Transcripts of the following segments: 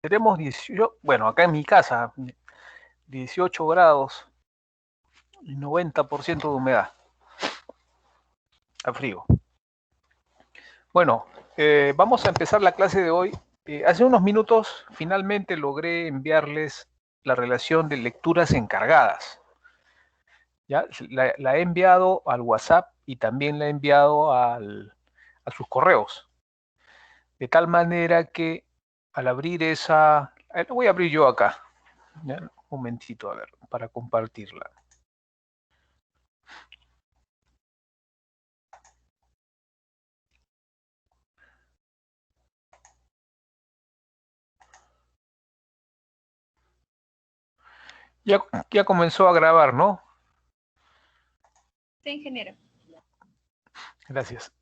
Tenemos 18, bueno, acá en mi casa, 18 grados y 90% de humedad. Está frío. Bueno, vamos a empezar la clase de hoy. Hace unos minutos finalmente logré enviarles la relación de lecturas encargadas. ¿Ya? La he enviado al WhatsApp y también la he enviado a sus correos. De tal manera que al abrir esa... la voy a abrir yo acá. ¿Ya? Un momentito, a ver, para compartirla. Ya comenzó a grabar, ¿no? Sí, ingeniero. Gracias.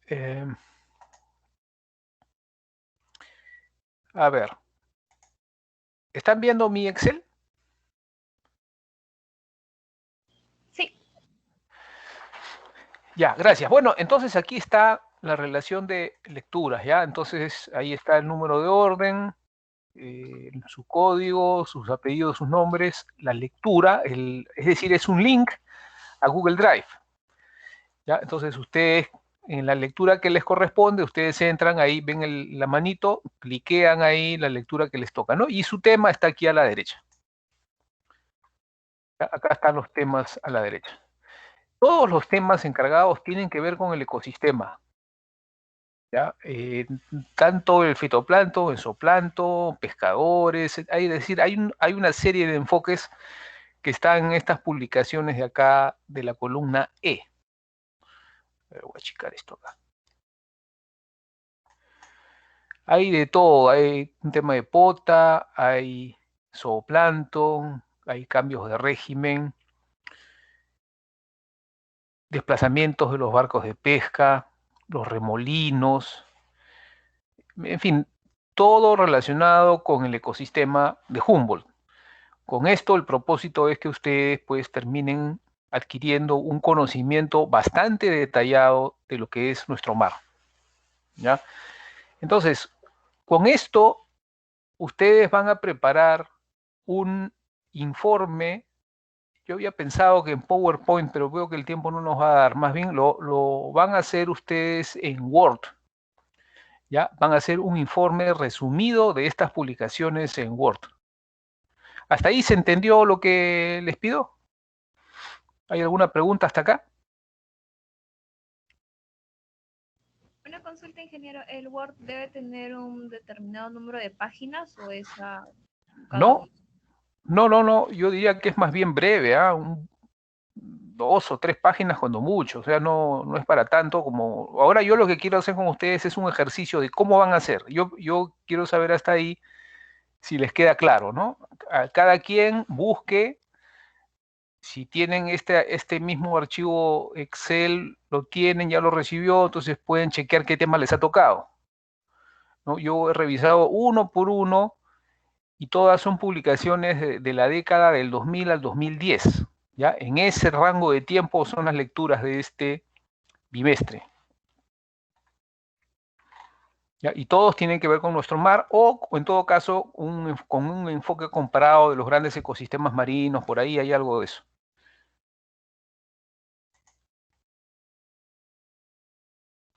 A ver. ¿Están viendo mi Excel? Sí. Ya, gracias. Bueno, entonces aquí está la relación de lecturas, ¿ya? Entonces ahí está el número de orden, su código, sus apellidos, sus nombres, la lectura, es decir, es un link a Google Drive. ¿Ya? Entonces ustedes, en la lectura que les corresponde, ustedes entran ahí, ven la manito, cliquean ahí la lectura que les toca, ¿no? Y su tema está aquí a la derecha. ¿Ya? Acá están los temas a la derecha. Todos los temas encargados tienen que ver con el ecosistema. ¿Ya? Tanto el fitoplancton, el zooplancton, pescadores, es decir, hay una serie de enfoques que están en estas publicaciones de acá de la columna E. Voy a achicar esto acá. Hay de todo, hay un tema de pota, hay zooplancton, hay cambios de régimen, desplazamientos de los barcos de pesca, los remolinos, en fin, todo relacionado con el ecosistema de Humboldt. Con esto el propósito es que ustedes pues terminen adquiriendo un conocimiento bastante detallado de lo que es nuestro mar. ¿Ya? Entonces, con esto ustedes van a preparar un informe. Yo había pensado que en PowerPoint, pero veo que el tiempo no nos va a dar. Más bien lo van a hacer ustedes en Word. ¿Ya? Van a hacer un informe resumido de estas publicaciones en Word. ¿Hasta ahí se entendió lo que les pido? ¿Hay alguna pregunta hasta acá? Una consulta, ingeniero. ¿El Word debe tener un determinado número de páginas o es a cada No, gusto? no. Yo diría que es más bien breve, ¿ah? 2 o 3 páginas cuando mucho. O sea, no es para tanto como... Ahora yo lo que quiero hacer con ustedes es un ejercicio de cómo van a hacer. Yo quiero saber hasta ahí si les queda claro, ¿no? Cada quien busque, si tienen este mismo archivo Excel, lo tienen, ya lo recibió, entonces pueden chequear qué tema les ha tocado, ¿no? Yo he revisado uno por uno y todas son publicaciones de la década del 2000 al 2010. ¿Ya? En ese rango de tiempo son las lecturas de este bimestre. ¿Ya? Y todos tienen que ver con nuestro mar o en todo caso con un enfoque comparado de los grandes ecosistemas marinos, por ahí hay algo de eso.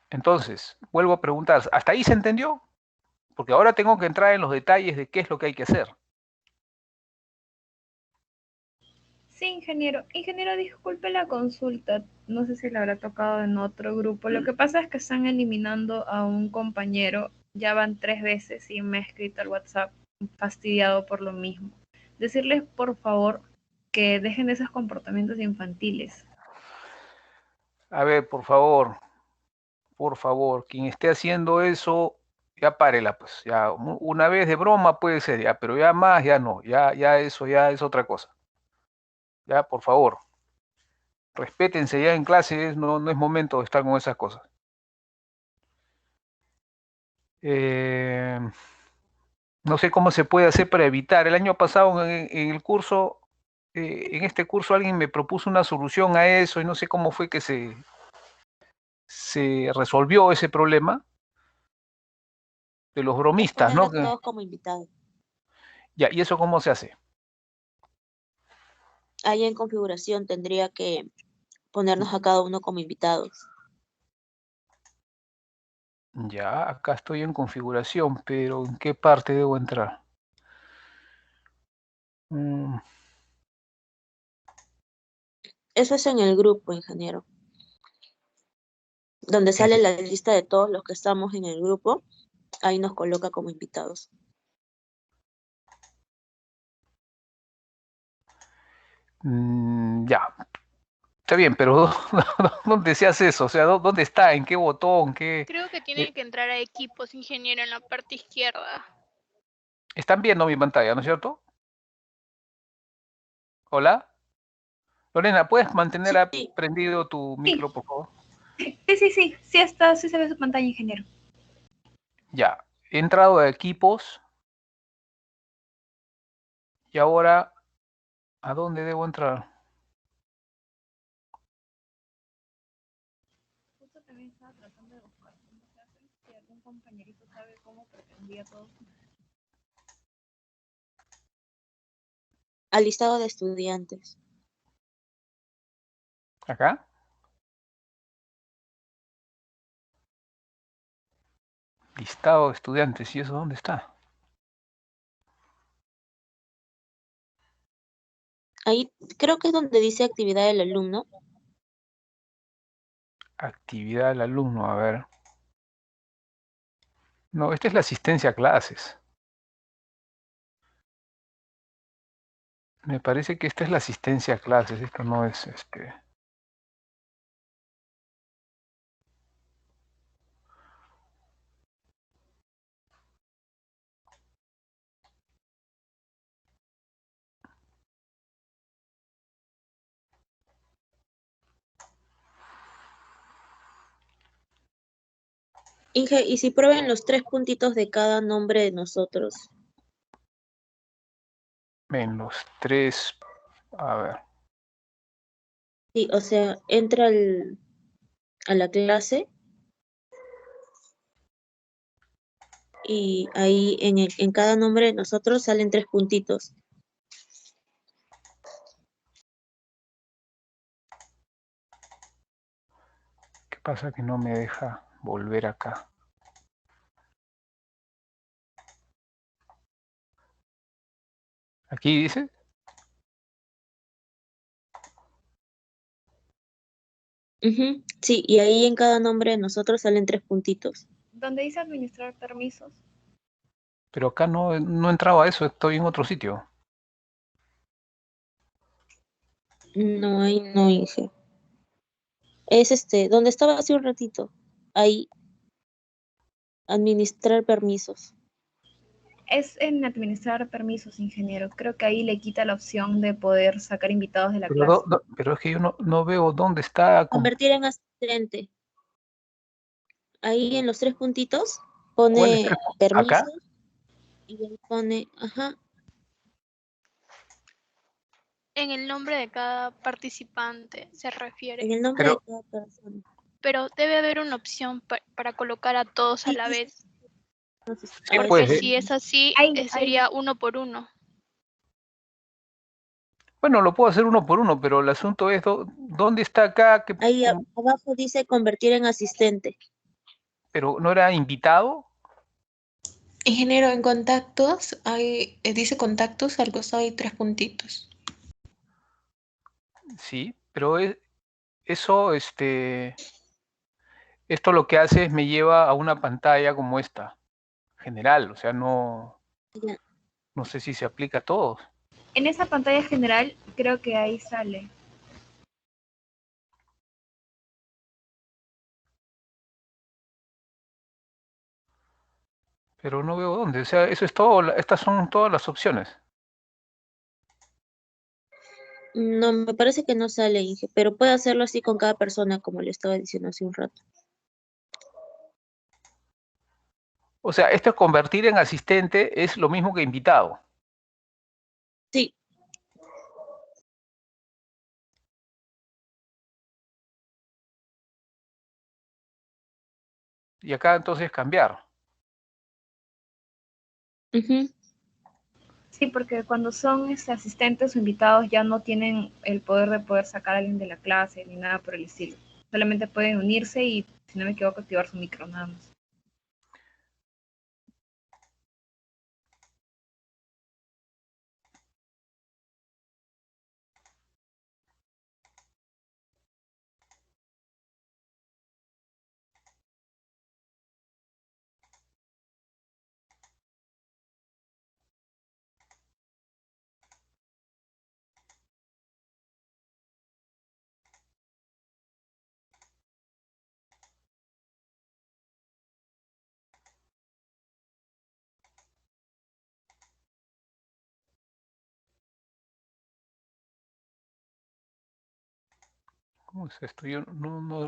Entonces, vuelvo a preguntar, ¿hasta ahí se entendió? Porque ahora tengo que entrar en los detalles de qué es lo que hay que hacer. Sí, ingeniero. Ingeniero, disculpe la consulta. No sé si le habrá tocado en otro grupo. Lo que pasa es que están eliminando a un compañero. Ya van 3 veces y me ha escrito al WhatsApp fastidiado por lo mismo. Decirles, por favor, que dejen de esos comportamientos infantiles. A ver, por favor, quien esté haciendo eso, ya párela, pues, ya una vez de broma puede ser, ya, pero ya más, ya no, ya eso ya es otra cosa. Ya, por favor, respétense ya en clases, no es momento de estar con esas cosas. No sé cómo se puede hacer para evitar. El año pasado en el curso, en este curso alguien me propuso una solución a eso y no sé cómo fue que se resolvió ese problema de los Es bromistas, ¿no? poner a todos como invitados. Ya, ¿y eso cómo se hace? Ahí en configuración tendría que ponernos a cada uno como invitados. Ya, acá estoy en configuración, pero ¿en qué parte debo entrar? Mm, Eso es en el grupo, ingeniero. Donde en- sale la lista de todos los que estamos en el grupo, ahí nos coloca como invitados. ya, está bien, pero ¿dónde se hace eso? O sea, ¿dónde está? ¿En qué botón? ¿Qué? Creo que eh, tienen que entrar a equipos, ingeniero, en la parte izquierda. ¿Están viendo mi pantalla, no es cierto? ¿Hola? Lorena, ¿puedes mantener Sí, prendido tu Sí, micro, por favor? sí está, sí se ve su pantalla, ingeniero. Ya, he entrado a equipos y ahora, ¿a dónde debo entrar? Justo también estaba tratando de buscar cómo se hace, si algún compañerito sabe cómo pretendía todo. al listado de estudiantes. ¿Acá? Listado de estudiantes, ¿y eso dónde está? Ahí creo que es donde dice actividad del alumno. Actividad del alumno, a ver. No, esta es la asistencia a clases. Me parece que esta es la asistencia a clases, esto no es este. Inge, y si prueben los 3 puntitos de cada nombre de nosotros. En los tres, a ver. Sí, o sea, entra a la clase y ahí en cada nombre de nosotros salen 3 puntitos. ¿Qué pasa que no me deja volver acá? Aquí dice, Ujú, sí, y ahí en cada nombre de nosotros salen 3 puntitos. Donde dice administrar permisos. pero acá no entraba a eso, estoy en otro sitio. No, ahí no, Inge. Es donde estaba hace un ratito. Ahí, administrar permisos. Es en administrar permisos, ingeniero. Creo que ahí le quita la opción de poder sacar invitados de la Pero, clase. pero es que yo no veo dónde está. Convertir en asistente. Ahí en los 3 puntitos ¿Cuál es? pone ¿Acá? permisos y ahí pone, ajá, En el nombre de cada participante se en refiere. el nombre de Pero, cada persona. Pero debe haber una opción para colocar a todos a Sí, la sí, sí, vez. sí, ahora Porque pues, sí. si es así, Ahí, sería uno por uno. bueno, lo puedo hacer uno por uno, pero el asunto es dónde está acá, Ahí abajo dice convertir en asistente. pero no era invitado, Ingeniero, en contactos, dice contactos, al costado hay 3 puntitos. sí, pero eso, esto lo que hace es me lleva a una pantalla como esta, general, o sea, Ya. no sé si se aplica a todos. en esa pantalla general, creo que ahí sale. Pero no veo dónde, o sea, eso es todo, estas son todas las opciones. No, me parece que no sale, Inge, pero puede hacerlo así con cada persona, como le estaba diciendo hace un rato. O sea, esto es convertir en asistente es lo mismo que invitado. Sí, Y acá entonces cambiar. ujú. Sí, porque cuando son asistentes o invitados ya no tienen el poder de poder sacar a alguien de la clase ni nada por el estilo. Solamente pueden unirse y, si no me equivoco, activar su micro nada más. ¿Cómo es esto? Yo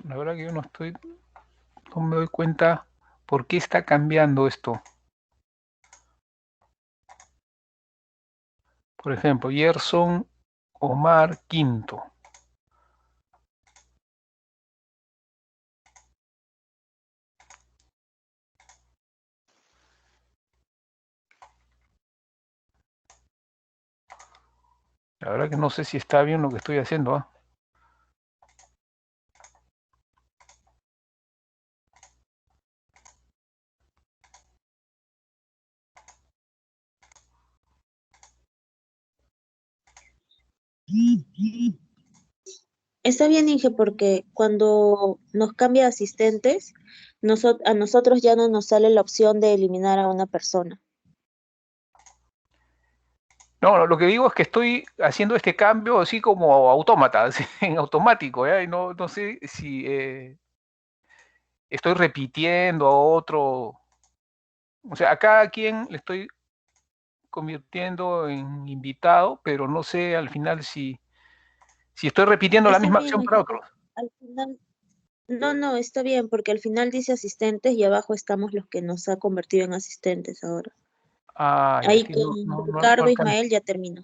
la verdad que yo no me doy cuenta por qué está cambiando esto. Por ejemplo, Gerson Omar Quinto. La verdad que no sé si está bien lo que estoy haciendo, ¿ah? Está bien, Inge, porque cuando nos cambia de asistentes, a nosotros ya no nos sale la opción de eliminar a una persona. No, lo que digo es que estoy haciendo este cambio así como autómata, así, en automático, ¿ya? Y no sé si estoy repitiendo a otro. O sea, a cada quien le estoy convirtiendo en invitado, pero no sé al final si estoy repitiendo la Está misma bien, acción para Inge, otros. porque al final, no, está bien, porque al final dice asistentes y abajo estamos los que nos ha convertido en asistentes ahora. Ah, ya, es Ahí que con no Ricardo, alcanzo. Ismael ya terminó.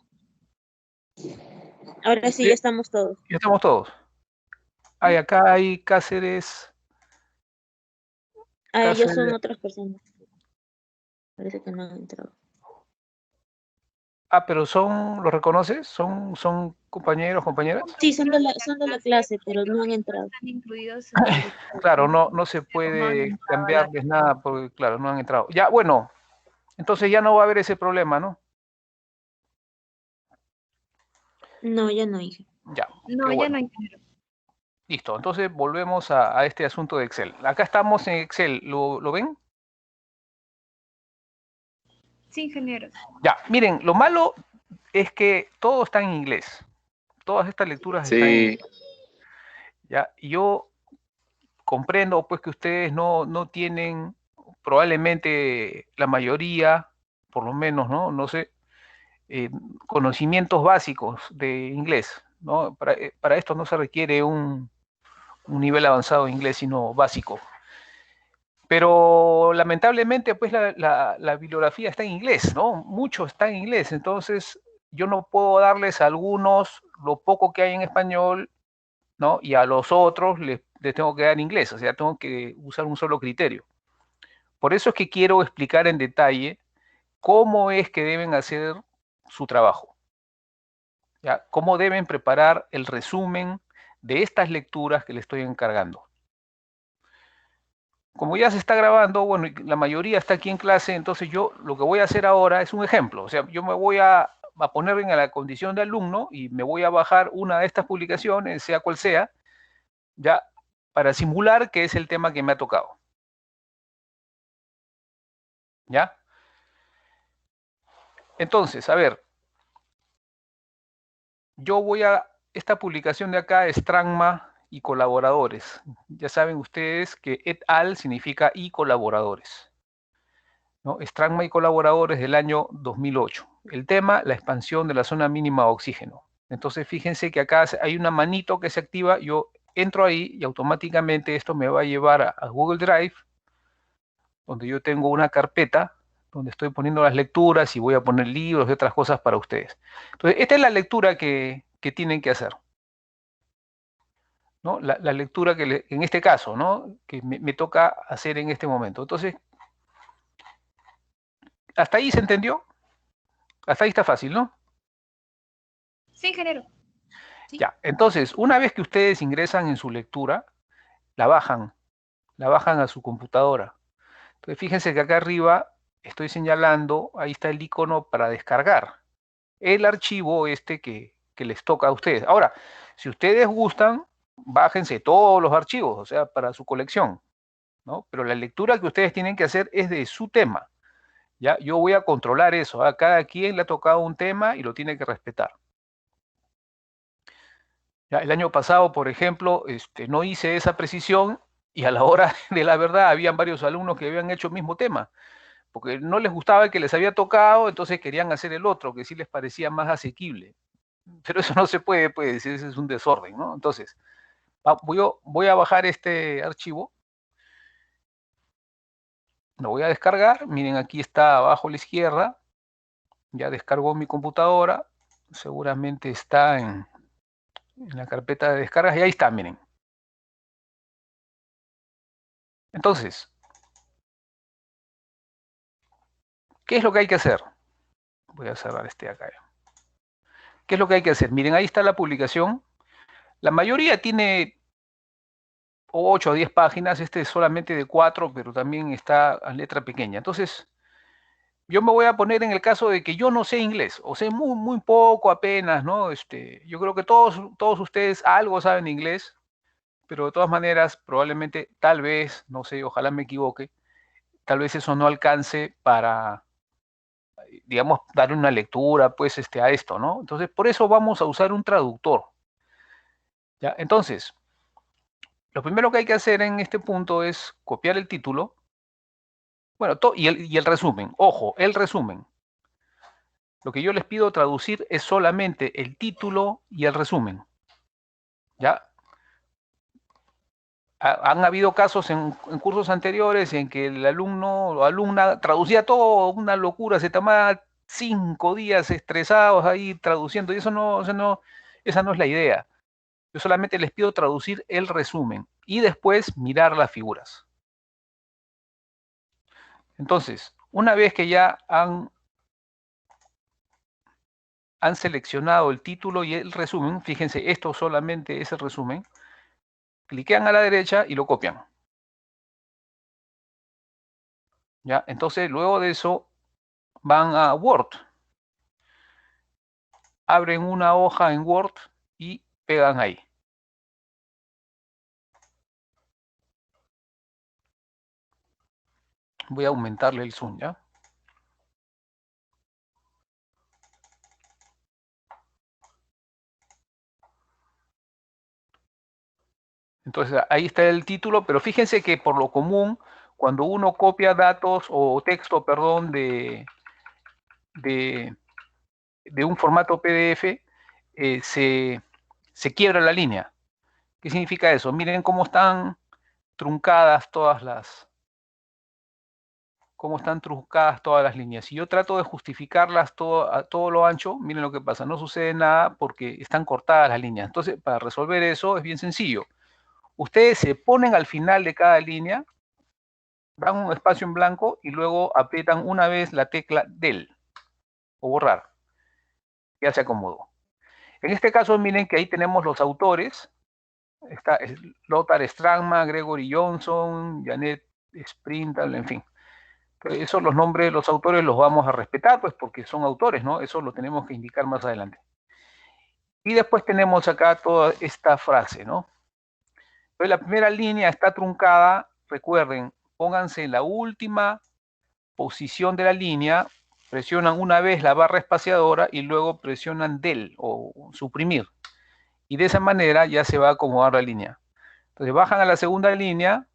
Ahora sí, Sí, ya estamos todos. ya estamos todos. Ay, acá hay Cáceres. Ah, ellos son Cáceres. otras personas. Parece que no han entrado. Ah, pero ¿los reconoces? ¿Son compañeros, compañeras? Sí, son de la clase, pero no han entrado. Están incluidos en el grupo. Claro, no se No han puede entrado a la cambiarles nada porque, claro, no han entrado. Ya, bueno, entonces ya no va a haber ese problema, ¿no? No, ya no, Inge. Ya, qué No, ya bueno. no hay género. Listo, entonces volvemos a este asunto de Excel. Acá estamos en Excel, ¿lo ven? Sí, ingenieros. Ya, miren, lo malo es que todo está en inglés. Todas estas lecturas están en Sí, inglés. Ya, y yo comprendo pues que ustedes no tienen, probablemente la mayoría, por lo menos, ¿no? No sé, eh, conocimientos básicos de inglés, ¿no? Para esto no se requiere un nivel avanzado de inglés, sino básico. Pero lamentablemente, pues la bibliografía está en inglés, ¿no? Mucho está en inglés, entonces yo no puedo darles a algunos lo poco que hay en español, ¿no? Y a los otros les tengo que dar en inglés, o sea, tengo que usar un solo criterio. Por eso es que quiero explicar en detalle cómo es que deben hacer su trabajo, ¿ya? Cómo deben preparar el resumen de estas lecturas que les estoy encargando. Como ya se está grabando, bueno, la mayoría está aquí en clase, entonces yo lo que voy a hacer ahora es un ejemplo. O sea, yo me voy a poner en la condición de alumno y me voy a bajar una de estas publicaciones, sea cual sea, ya para simular que es el tema que me ha tocado. ¿Ya? Entonces, a ver, esta publicación de acá es Strangma y colaboradores. Ya saben ustedes que et al significa y colaboradores, ¿no? Strangma y colaboradores del año 2008. El tema, la expansión de la zona mínima de oxígeno. Entonces, fíjense que acá hay una manito que se activa, yo entro ahí y automáticamente esto me va a llevar a Google Drive, donde yo tengo una carpeta donde estoy poniendo las lecturas y voy a poner libros y otras cosas para ustedes. Entonces, esta es la lectura que tienen que hacer, ¿no? La lectura en este caso, ¿no? Que me toca hacer en este momento. Entonces, ¿hasta ahí se entendió? Hasta ahí está fácil, ¿no? Sí, ingeniero. Sí. Ya, entonces, una vez que ustedes ingresan en su lectura, la bajan a su computadora. Entonces, fíjense que acá arriba estoy señalando, ahí está el icono para descargar el archivo este que les toca a ustedes. Ahora, si ustedes gustan, bájense todos los archivos, o sea, para su colección, ¿no? Pero la lectura que ustedes tienen que hacer es de su tema. ¿Ya? Yo voy a controlar eso. A cada quien le ha tocado un tema y lo tiene que respetar. ¿Ya? El año pasado, por ejemplo, no hice esa precisión y a la hora de la verdad habían varios alumnos que habían hecho el mismo tema, porque no les gustaba el que les había tocado, entonces querían hacer el otro, que sí les parecía más asequible. Pero eso no se puede, pues, ese es un desorden, ¿no? Entonces, voy a bajar este archivo, lo voy a descargar, miren, aquí está abajo a la izquierda, ya descargó mi computadora, seguramente está en la carpeta de descargas y ahí está, miren. Entonces, ¿qué es lo que hay que hacer? Voy a cerrar este acá. ¿Qué es lo que hay que hacer? Miren, ahí está la publicación. La mayoría tiene 8 o 10 páginas, este es solamente de 4, pero también está a letra pequeña. Entonces, yo me voy a poner en el caso de que yo no sé inglés, o sé muy, muy poco apenas, ¿no? Yo creo que todos ustedes algo saben inglés, pero de todas maneras, probablemente, tal vez, no sé, ojalá me equivoque, tal vez eso no alcance para, digamos, dar una lectura, pues, a esto, ¿no? Entonces, por eso vamos a usar un traductor, ¿ya? Entonces, lo primero que hay que hacer en este punto es copiar el título, bueno, y el resumen. Ojo, el resumen. Lo que yo les pido traducir es solamente el título y el resumen, ¿ya? Han habido casos en cursos anteriores en que el alumno o alumna traducía todo, una locura, se tomaba 5 días estresados ahí traduciendo, y esa no es la idea. Yo solamente les pido traducir el resumen y después mirar las figuras. Entonces, una vez que ya han seleccionado el título y el resumen, fíjense, esto solamente es el resumen, cliquean a la derecha y lo copian. ¿Ya? Entonces, luego de eso, van a Word. Abren una hoja en Word y pegan ahí. Voy a aumentarle el zoom, ¿ya? Entonces, ahí está el título, pero fíjense que por lo común, cuando uno copia datos o texto, perdón, de un formato PDF, se quiebra la línea. ¿Qué significa eso? Miren cómo están truncadas todas las líneas. Si yo trato de justificarlas a todo lo ancho, miren lo que pasa, no sucede nada porque están cortadas las líneas. Entonces, para resolver eso es bien sencillo. Ustedes se ponen al final de cada línea, dan un espacio en blanco y luego aprietan una vez la tecla del o borrar. Ya se acomodó. En este caso, miren que ahí tenemos los autores. Está Lothar Strangman, Gregory Johnson, Janet Sprintal, en fin. Eso, los nombres de los autores los vamos a respetar, pues porque son autores, ¿no? Eso lo tenemos que indicar más adelante. Y después tenemos acá toda esta frase, ¿no? Entonces la primera línea está truncada, recuerden, pónganse en la última posición de la línea, presionan una vez la barra espaciadora y luego presionan del o suprimir. Y de esa manera ya se va a acomodar la línea. Entonces bajan a la segunda línea,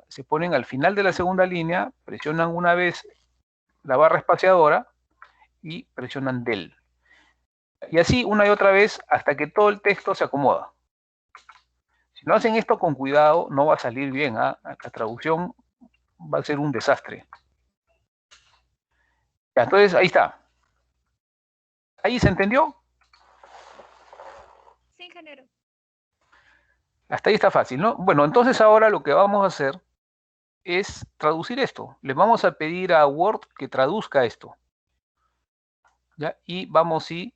se ponen al final de la segunda línea, presionan una vez la barra espaciadora y presionan del. Y así una y otra vez hasta que todo el texto se acomoda. Si no hacen esto con cuidado, no va a salir bien, ¿eh? La traducción va a ser un desastre. Ya, entonces ahí está. ¿Ahí se entendió? Sí, ingeniero. Hasta ahí está fácil, ¿no? Bueno, entonces ahora lo que vamos a hacer es traducir esto. Le vamos a pedir a Word que traduzca esto. ¿ya? Y vamos y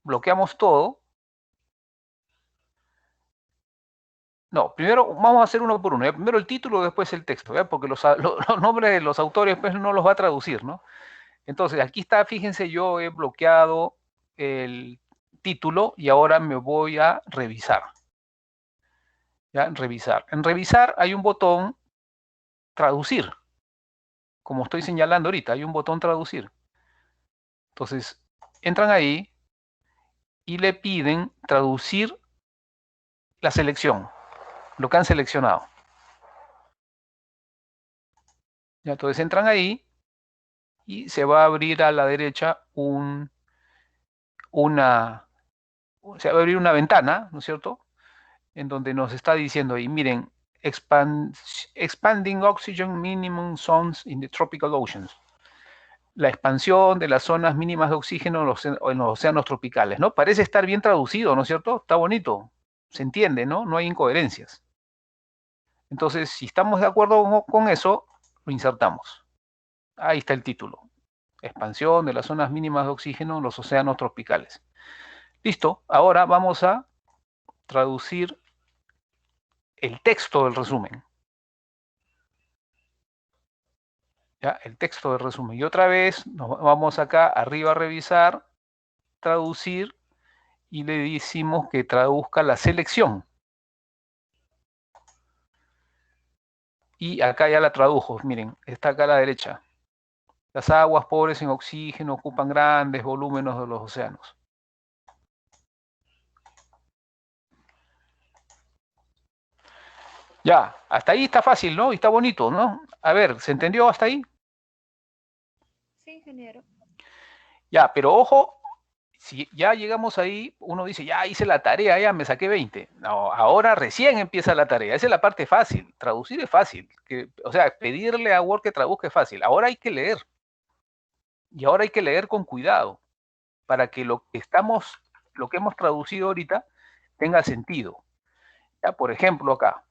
bloqueamos todo. No, primero vamos a hacer uno por uno, ¿ya? Primero el título, después el texto, ¿ya? Porque los nombres de los autores pues, no los va a traducir, ¿no? Entonces, aquí está, fíjense, yo he bloqueado el título y ahora me voy a revisar. ¿Ya? Revisar. En revisar hay un botón traducir. Como estoy señalando ahorita, hay un botón traducir. Entonces, entran ahí y le piden traducir la selección, lo que han seleccionado. ¿Ya? Entonces entran ahí y se va a abrir a la derecha se va a abrir una ventana, ¿no es cierto? En donde nos está diciendo ahí, miren, expanding oxygen minimum zones in the tropical oceans. La expansión de las zonas mínimas de oxígeno en los océanos tropicales, ¿no? Parece estar bien traducido, ¿no es cierto? Está bonito, se entiende, ¿no? No hay incoherencias. Entonces, si estamos de acuerdo con eso, lo insertamos. Ahí está el título. Expansión de las zonas mínimas de oxígeno en los océanos tropicales. Listo, ahora vamos a traducir el texto del resumen. ¿Ya? El texto del resumen. Y otra vez nos vamos acá arriba a revisar, traducir, y le decimos que traduzca la selección. Y acá ya la tradujo, miren, está acá a la derecha. Las aguas pobres en oxígeno ocupan grandes volúmenes de los océanos. Ya, hasta ahí está fácil, ¿no? Y está bonito, ¿no? A ver, ¿se entendió hasta ahí? Sí, ingeniero. Ya, pero ojo, si ya llegamos ahí, uno dice, ya hice la tarea, ya me saqué 20. No, ahora recién empieza la tarea. Esa es la parte fácil. Traducir es fácil. O sea, pedirle a Word que traduzca es fácil. Ahora hay que leer. Y ahora hay que leer con cuidado para que lo que hemos traducido ahorita tenga sentido. Ya, por ejemplo, acá.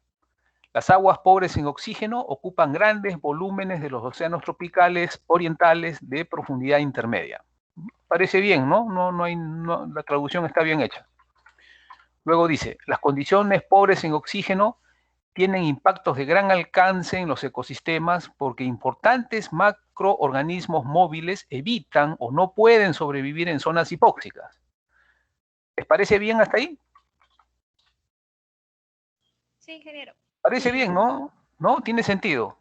Las aguas pobres en oxígeno ocupan grandes volúmenes de los océanos tropicales orientales de profundidad intermedia. Parece bien, ¿no? La traducción está bien hecha. Luego dice, las condiciones pobres en oxígeno tienen impactos de gran alcance en los ecosistemas porque importantes macroorganismos móviles evitan o no pueden sobrevivir en zonas hipóxicas. ¿Les parece bien hasta ahí? Sí, ingeniero. Parece bien, ¿no? ¿No? Tiene sentido.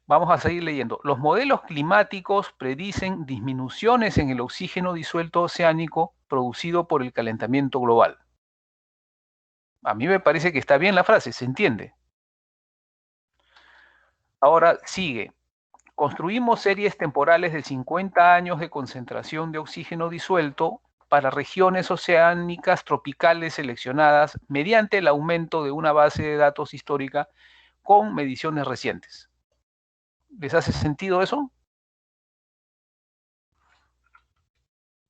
Vamos a seguir leyendo. Los modelos climáticos predicen disminuciones en el oxígeno disuelto oceánico producido por el calentamiento global. A mí me parece que está bien la frase, se entiende. Ahora sigue. Construimos series temporales de 50 años de concentración de oxígeno disuelto para regiones oceánicas tropicales seleccionadas mediante el aumento de una base de datos histórica con mediciones recientes. ¿Les hace sentido eso?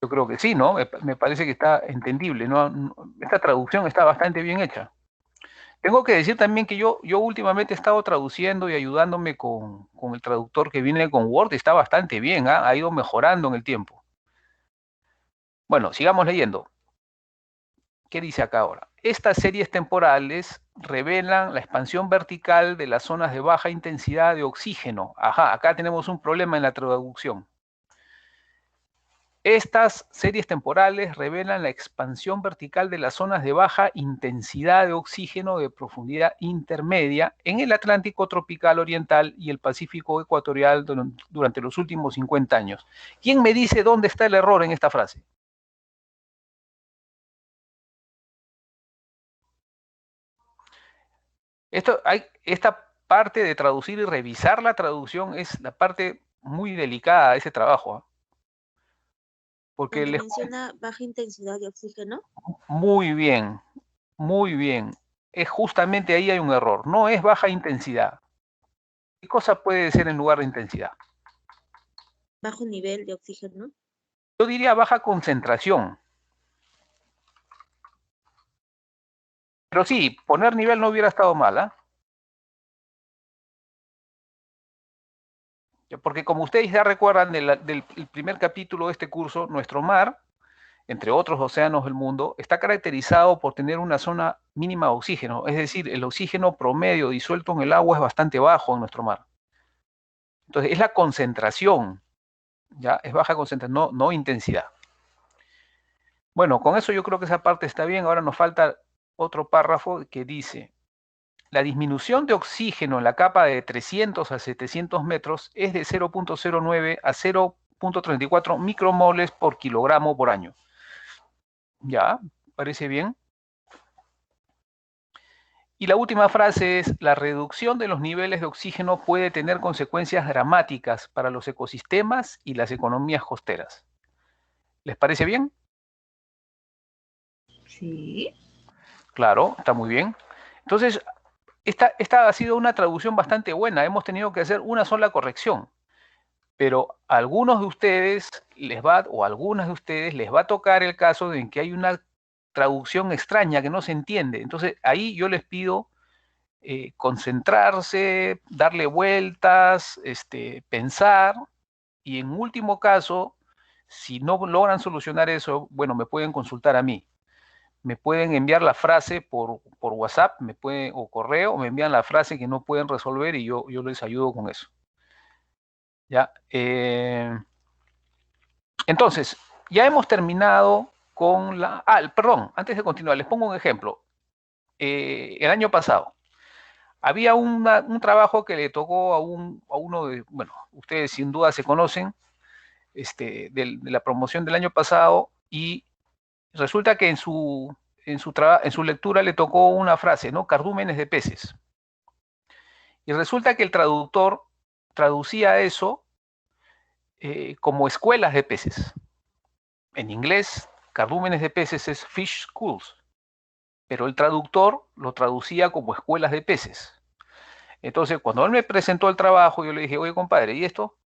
Yo creo que sí, ¿no? Me parece que está entendible, ¿no? Esta traducción está bastante bien hecha. Tengo que decir también que yo últimamente he estado traduciendo y ayudándome con el traductor que viene con Word, y está bastante bien, ¿ah? Ha ido mejorando en el tiempo. Bueno, sigamos leyendo. ¿Qué dice acá ahora? Estas series temporales revelan la expansión vertical de las zonas de baja intensidad de oxígeno. Ajá, acá tenemos un problema en la traducción. Estas series temporales revelan la expansión vertical de las zonas de baja intensidad de oxígeno de profundidad intermedia en el Atlántico tropical oriental y el Pacífico ecuatorial durante los últimos 50 años. ¿Quién me dice dónde está el error en esta frase? Esta parte de traducir y revisar la traducción es la parte muy delicada de ese trabajo, ¿eh? Porque Donde menciona baja intensidad de oxígeno. muy bien, muy bien. Es justamente ahí hay un error. No es baja intensidad. ¿Qué cosa puede ser en lugar de intensidad? Bajo nivel de oxígeno. Yo diría baja concentración. Pero sí, poner nivel no hubiera estado mal, ¿eh? Porque como ustedes ya recuerdan del primer capítulo de este curso, nuestro mar, entre otros océanos del mundo, está caracterizado por tener una zona mínima de oxígeno, es decir, el oxígeno promedio disuelto en el agua es bastante bajo en nuestro mar. Entonces, es la concentración, ¿ya? Es baja concentración, no intensidad. Bueno, con eso yo creo que esa parte está bien. Ahora nos falta otro párrafo que dice, la disminución de oxígeno en la capa de 300 a 700 metros es de 0.09 a 0.34 micromoles por kilogramo por año. ¿Ya? ¿Parece bien? Y la última frase es, la reducción de los niveles de oxígeno puede tener consecuencias dramáticas para los ecosistemas y las economías costeras. ¿Les parece bien? Sí. Claro, está muy bien. Entonces, esta ha sido una traducción bastante buena. Hemos tenido que hacer una sola corrección. Pero a algunos de ustedes o a algunas de ustedes les va a tocar el caso de que hay una traducción extraña que no se entiende. Entonces, ahí yo les pido concentrarse, darle vueltas, pensar, y en último caso, si no logran solucionar eso, bueno, me pueden consultar a mí. Me pueden enviar la frase por WhatsApp, o correo, o me envían la frase que no pueden resolver y yo les ayudo con eso. ¿Ya? Entonces, ya hemos terminado con la... perdón, antes de continuar, les pongo un ejemplo. El año pasado, había un trabajo que le tocó a uno de, bueno, ustedes sin duda se conocen, de la promoción del año pasado, y resulta que en su lectura le tocó una frase, ¿no? Cardúmenes de peces. Y resulta que el traductor traducía eso como escuelas de peces. En inglés, cardúmenes de peces es fish schools, pero el traductor lo traducía como escuelas de peces. Entonces, cuando él me presentó el trabajo, yo le dije, oye, compadre, ¿y esto?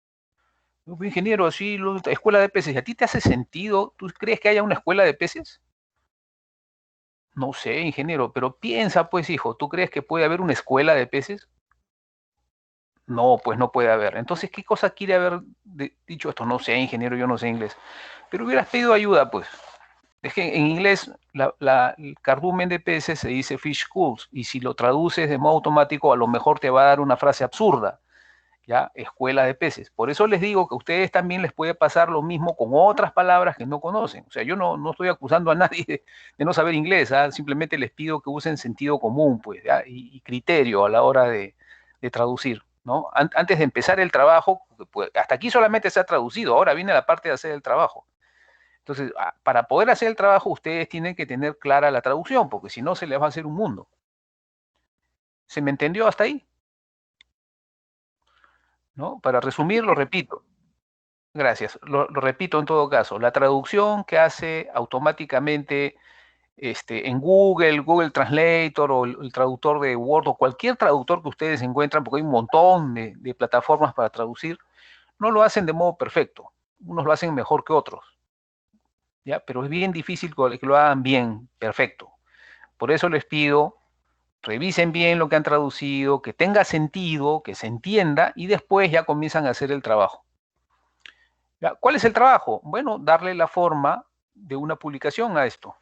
Yo, ingeniero, así, escuela de peces, ¿y a ti te hace sentido? ¿Tú crees que haya una escuela de peces? No sé, ingeniero, pero piensa, pues, hijo, ¿tú crees que puede haber una escuela de peces? No, pues no puede haber. Entonces, ¿qué cosa quiere haber dicho esto? No sé, ingeniero, yo no sé inglés. Pero hubieras pedido ayuda, pues. Es que en inglés el cardumen de peces se dice fish schools, y si lo traduces de modo automático, a lo mejor te va a dar una frase absurda, ¿ya? Escuela de peces. Por eso les digo que a ustedes también les puede pasar lo mismo con otras palabras que no conocen. O sea, yo no estoy acusando a nadie de no saber inglés, ¿ah? Simplemente les pido que usen sentido común, pues, ¿ya? Y criterio a la hora de traducir, ¿no? Antes de empezar el trabajo, pues, hasta aquí solamente se ha traducido, ahora viene la parte de hacer el trabajo. Entonces, para poder hacer el trabajo, ustedes tienen que tener clara la traducción, porque si no, se les va a hacer un mundo. ¿Se me entendió hasta ahí? ¿No? Para resumir, lo repito. Gracias. Lo repito en todo caso. La traducción que hace automáticamente en Google Translator o el traductor de Word o cualquier traductor que ustedes encuentran, porque hay un montón de plataformas para traducir, no lo hacen de modo perfecto. Unos lo hacen mejor que otros, ¿ya? Pero es bien difícil que lo hagan bien, perfecto. Por eso les pido, revisen bien lo que han traducido, que tenga sentido, que se entienda, y después ya comienzan a hacer el trabajo. ¿Ya? ¿Cuál es el trabajo? Bueno, darle la forma de una publicación a esto.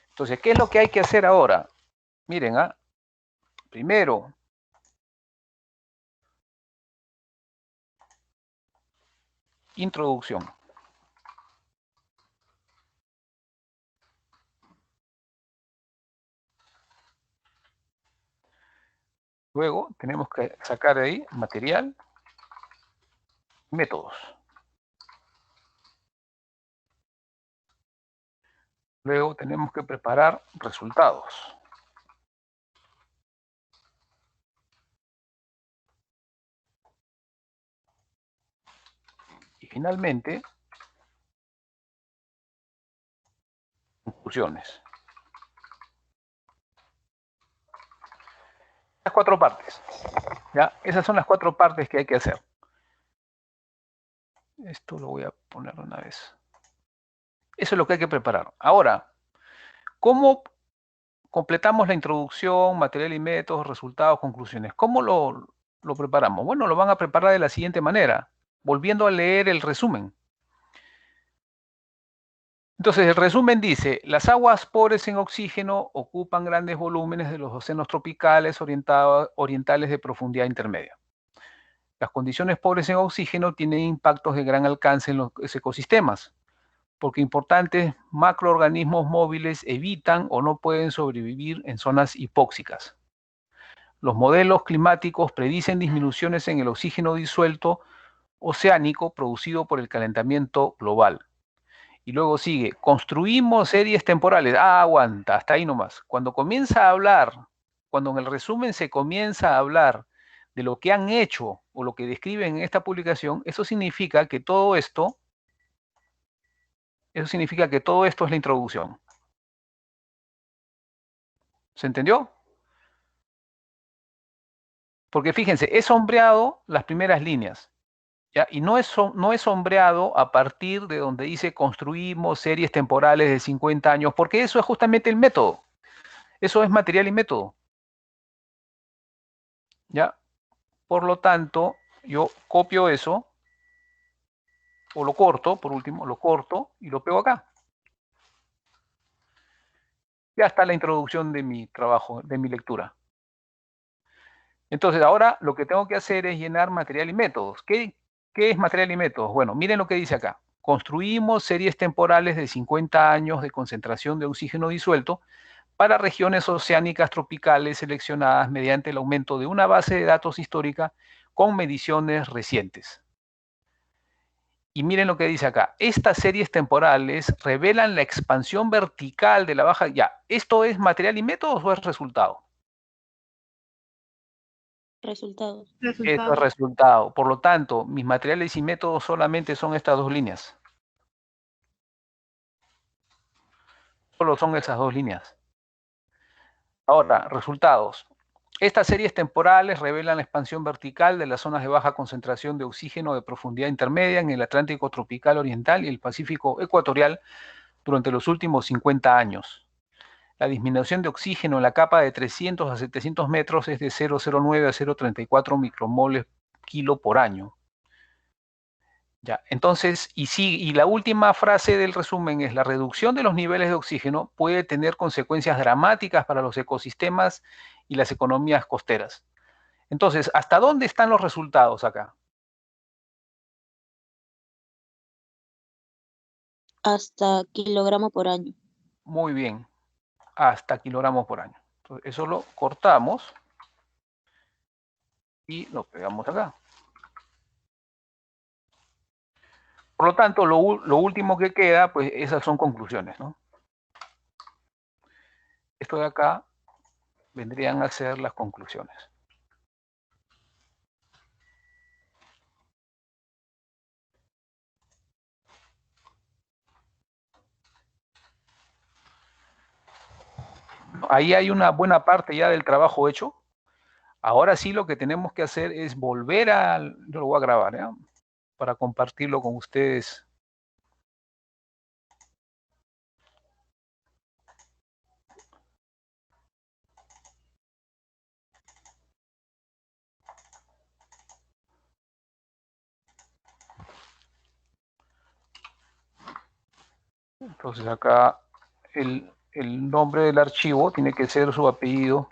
Entonces, ¿qué es lo que hay que hacer ahora? Miren, primero, introducción. Luego tenemos que sacar de ahí material, métodos. Luego tenemos que preparar resultados. Y finalmente, conclusiones. Las 4 partes. ¿Ya? Esas son las 4 partes que hay que hacer. Esto lo voy a poner una vez. Eso es lo que hay que preparar. Ahora, ¿cómo completamos la introducción, material y métodos, resultados, conclusiones? ¿Cómo lo preparamos? Bueno, lo van a preparar de la siguiente manera, volviendo a leer el resumen. Entonces, el resumen dice, las aguas pobres en oxígeno ocupan grandes volúmenes de los océanos tropicales orientales de profundidad intermedia. Las condiciones pobres en oxígeno tienen impactos de gran alcance en los ecosistemas, porque importantes macroorganismos móviles evitan o no pueden sobrevivir en zonas hipóxicas. Los modelos climáticos predicen disminuciones en el oxígeno disuelto oceánico producido por el calentamiento global. Y luego sigue, construimos series temporales. Ah, aguanta, hasta ahí nomás. Cuando comienza a hablar, cuando en el resumen se comienza a hablar de lo que han hecho o lo que describen en esta publicación, eso significa que todo esto es la introducción. ¿Se entendió? Porque fíjense, he sombreado las primeras líneas. ¿Ya? Y no es sombreado a partir de donde dice construimos series temporales de 50 años, porque eso es justamente el método. Eso es material y método. ¿Ya? Por lo tanto, yo copio eso, o lo corto, por último, lo corto y lo pego acá. Ya está la introducción de mi trabajo, de mi lectura. Entonces, ahora lo que tengo que hacer es llenar material y métodos. ¿Qué es material y métodos? Bueno, miren lo que dice acá. Construimos series temporales de 50 años de concentración de oxígeno disuelto para regiones oceánicas tropicales seleccionadas mediante el aumento de una base de datos histórica con mediciones recientes. Y miren lo que dice acá. Estas series temporales revelan la expansión vertical de la baja. Ya, ¿esto es material y métodos o es resultado? Resultados. Esto es resultado. Por lo tanto, mis materiales y métodos solamente son estas dos líneas. Solo son esas dos líneas. Ahora, resultados. Estas series temporales revelan la expansión vertical de las zonas de baja concentración de oxígeno de profundidad intermedia en el Atlántico tropical oriental y el Pacífico ecuatorial durante los últimos 50 años. La disminución de oxígeno en la capa de 300 a 700 metros es de 0,09 a 0,34 micromoles kilo por año. Ya, entonces, y la última frase del resumen es: la reducción de los niveles de oxígeno puede tener consecuencias dramáticas para los ecosistemas y las economías costeras. Entonces, ¿hasta dónde están los resultados acá? Hasta kilogramo por año. Muy bien, hasta kilogramos por año. Entonces, eso lo cortamos y lo pegamos acá. Por lo tanto, lo último que queda, pues esas son conclusiones, ¿no? Esto de acá vendrían a ser las conclusiones. Ahí hay una buena parte ya del trabajo hecho. Ahora sí lo que tenemos que hacer es volver al... Yo lo voy a grabar, ¿ya? Para compartirlo con ustedes. Entonces acá el nombre del archivo tiene que ser su apellido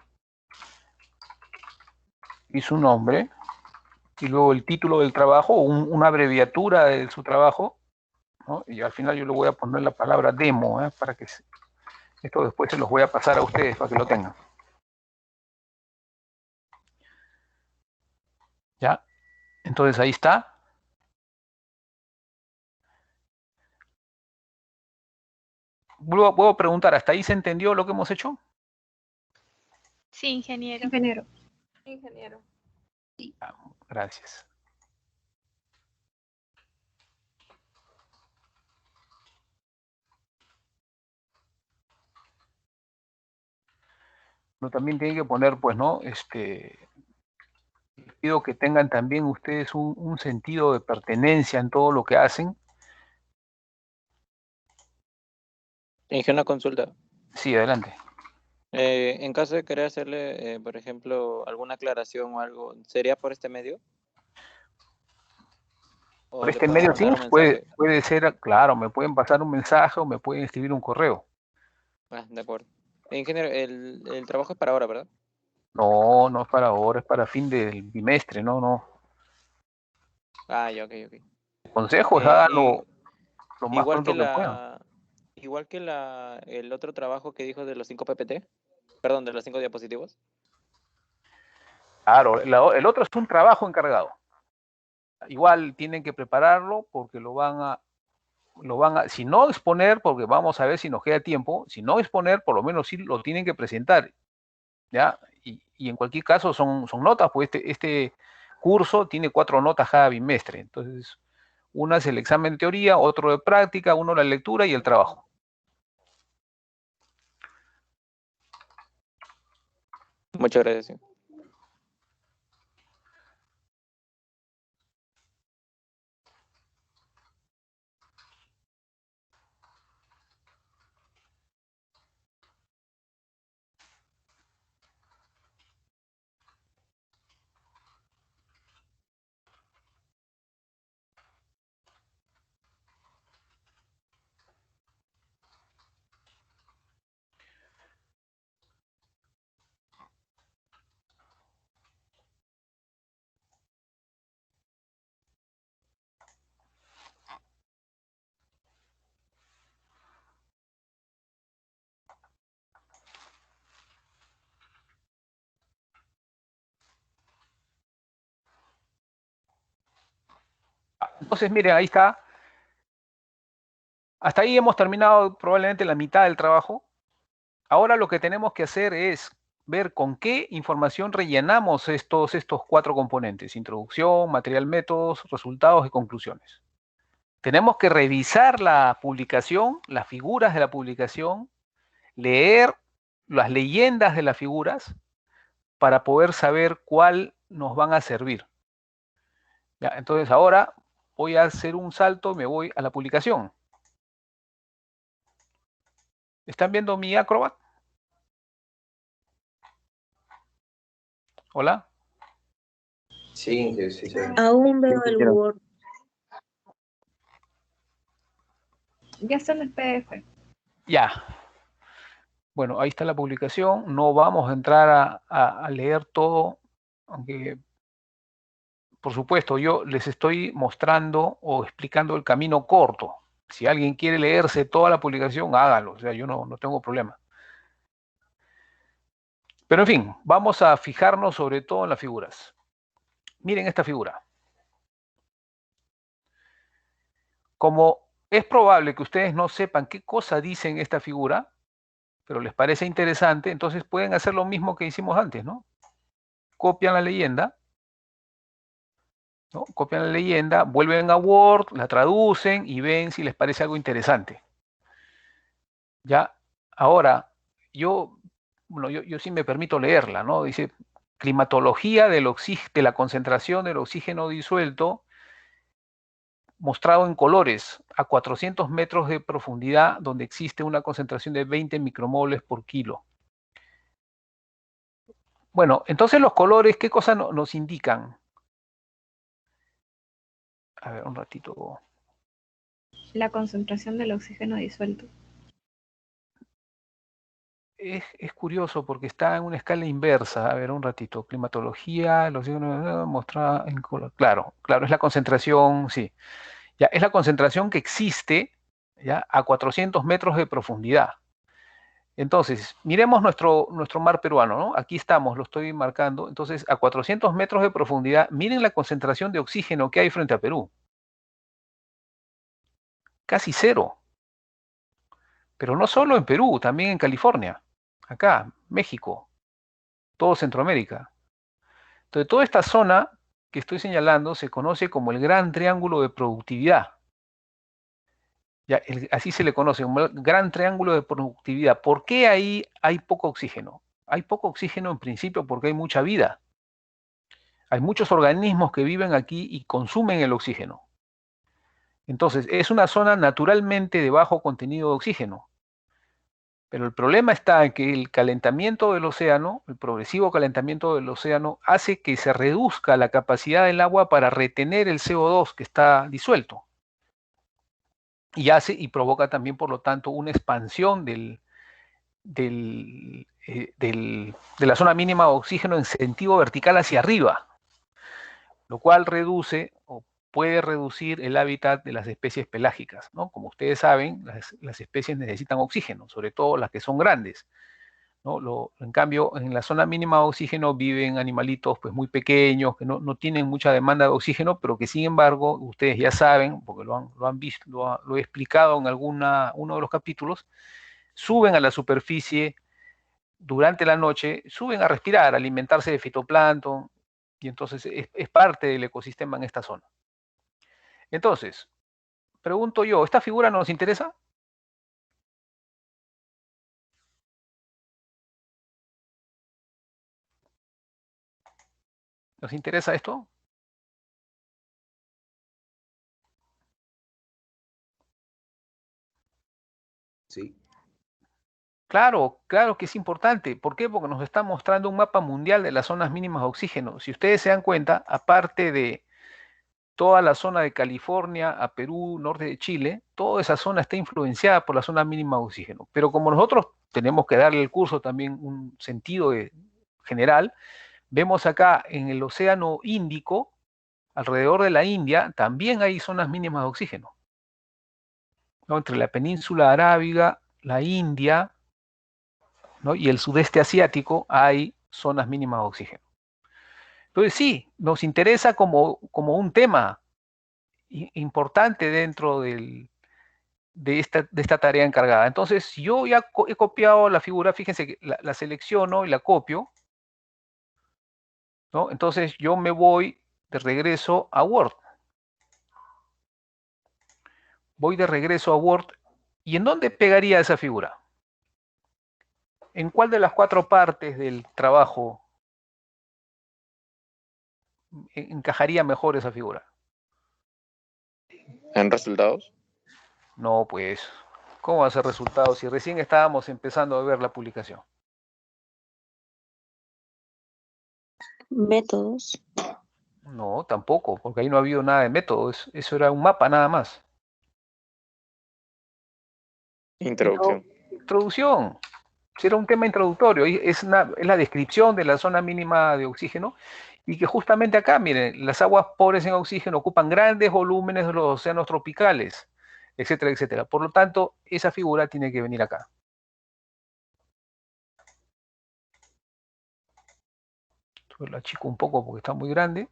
y su nombre, y luego el título del trabajo, una abreviatura de su trabajo, ¿no? Y al final yo le voy a poner la palabra demo, ¿eh? Para que esto después se los voy a pasar a ustedes para que lo tengan. ¿Ya? Entonces ahí está. Puedo preguntar, ¿hasta ahí se entendió lo que hemos hecho? Sí, ingeniero. Ingeniero. Gracias. No, también tienen que poner, pues, ¿no? Pido que tengan también ustedes un sentido de pertenencia en todo lo que hacen. Dije una consulta. Sí, adelante. En caso de querer hacerle, por ejemplo, alguna aclaración o algo, ¿sería por este medio? Por ¿O le este puedo medio mandar un Teams puede, mensaje? puede ser, claro, me pueden pasar un mensaje o me pueden escribir un correo. Ah, de acuerdo. Ingeniero, el trabajo es para ahora, ¿verdad? No, no es para ahora, es para fin del bimestre, no, no. Ah, ya, ok, ok. El consejo es Y háganlo lo más igual que pronto que puedan. el otro trabajo que dijo de los 5 PPT, perdón, de los 5 diapositivos. Claro, el otro es un trabajo encargado. Igual tienen que prepararlo porque si no exponer, porque vamos a ver si nos queda tiempo, si no exponer, por lo menos sí lo tienen que presentar, ¿ya? Y en cualquier caso son notas, pues este curso tiene 4 notas cada bimestre. Entonces, una es el examen de teoría, otro de práctica, uno la lectura y el trabajo. Muchas gracias. Entonces, miren, ahí está. Hasta ahí hemos terminado probablemente la mitad del trabajo. Ahora lo que tenemos que hacer es ver con qué información rellenamos estos 4 componentes: introducción, material, métodos, resultados y conclusiones. Tenemos que revisar la publicación, las figuras de la publicación, leer las leyendas de las figuras para poder saber cuál nos van a servir. ¿Ya? Entonces ahora voy a hacer un salto, me voy a la publicación. ¿Están viendo mi Acrobat? ¿Hola? Sí, sí, sí. Aún veo el Word. Ya está en el PDF. Ya. Bueno, ahí está la publicación. No vamos a entrar a leer todo, aunque, por supuesto, yo les estoy mostrando o explicando el camino corto. Si alguien quiere leerse toda la publicación, hágalo. O sea, yo no tengo problema. Pero en fin, vamos a fijarnos sobre todo en las figuras. Miren esta figura. Como es probable que ustedes no sepan qué cosa dice en esta figura, pero les parece interesante, entonces pueden hacer lo mismo que hicimos antes, ¿no? Copian la leyenda, ¿no? Copian la leyenda, vuelven a Word, la traducen y ven si les parece algo interesante. Ya, ahora, yo sí me permito leerla, ¿no? Dice, climatología de la concentración del oxígeno disuelto mostrado en colores a 400 metros de profundidad, donde existe una concentración de 20 micromoles por kilo. Bueno, entonces los colores, ¿qué cosa nos indican? A ver, un ratito. La concentración del oxígeno disuelto. Es curioso porque está en una escala inversa. A ver, un ratito. Climatología, los oxígeno mostrada en color. Claro, claro, es la concentración, sí. Ya, es la concentración que existe, ya, a 400 metros de profundidad. Entonces, miremos nuestro mar peruano, ¿no? Aquí estamos, lo estoy marcando. Entonces, a 400 metros de profundidad, miren la concentración de oxígeno que hay frente a Perú. Casi cero. Pero no solo en Perú, también en California, acá, México, todo Centroamérica. Entonces, toda esta zona que estoy señalando se conoce como el Gran Triángulo de Productividad. Ya, así se le conoce, como el Gran Triángulo de Productividad. ¿Por qué ahí hay poco oxígeno? Hay poco oxígeno en principio porque hay mucha vida. Hay muchos organismos que viven aquí y consumen el oxígeno. Entonces, es una zona naturalmente de bajo contenido de oxígeno. Pero el problema está en que el calentamiento del océano, el progresivo calentamiento del océano, hace que se reduzca la capacidad del agua para retener el CO2 que está disuelto. Y provoca también, por lo tanto, una expansión de la zona mínima de oxígeno en sentido vertical hacia arriba, lo cual reduce o puede reducir el hábitat de las especies pelágicas, ¿no? Como ustedes saben, las especies necesitan oxígeno, sobre todo las que son grandes, ¿no? En cambio, en la zona mínima de oxígeno viven animalitos pues, muy pequeños, que no tienen mucha demanda de oxígeno, pero que sin embargo, ustedes ya saben, porque lo han visto, lo he explicado en uno de los capítulos, suben a la superficie durante la noche, suben a respirar, a alimentarse de fitoplancton, y entonces es parte del ecosistema en esta zona. Entonces, pregunto yo, ¿esta figura nos interesa? ¿Nos interesa esto? Sí. Claro, claro que es importante. ¿Por qué? Porque nos está mostrando un mapa mundial de las zonas mínimas de oxígeno. Si ustedes se dan cuenta, aparte de toda la zona de California a Perú, norte de Chile, toda esa zona está influenciada por la zona mínima de oxígeno. Pero como nosotros tenemos que darle al curso también un sentido general, vemos acá en el Océano Índico, alrededor de la India, también hay zonas mínimas de oxígeno, ¿no? Entre la península arábiga, la India, ¿no? Y el sudeste asiático hay zonas mínimas de oxígeno. Entonces sí, nos interesa como un tema importante dentro de esta tarea encargada. Entonces, si yo ya he copiado la figura, fíjense que la selecciono y la copio, ¿no? Entonces yo me voy de regreso a Word. Voy de regreso a Word. ¿Y en dónde pegaría esa figura? ¿En cuál de las 4 partes del trabajo encajaría mejor esa figura? ¿En resultados? No, pues, ¿cómo va a ser resultado si recién estábamos empezando a ver la publicación? Métodos. No, tampoco, porque ahí no ha habido nada de método, eso era un mapa nada más. Introducción. Introducción, era un tema introductorio, es la descripción de la zona mínima de oxígeno y que justamente acá, miren, las aguas pobres en oxígeno ocupan grandes volúmenes de los océanos tropicales, etcétera, etcétera. Por lo tanto, esa figura tiene que venir acá. La achico un poco porque está muy grande.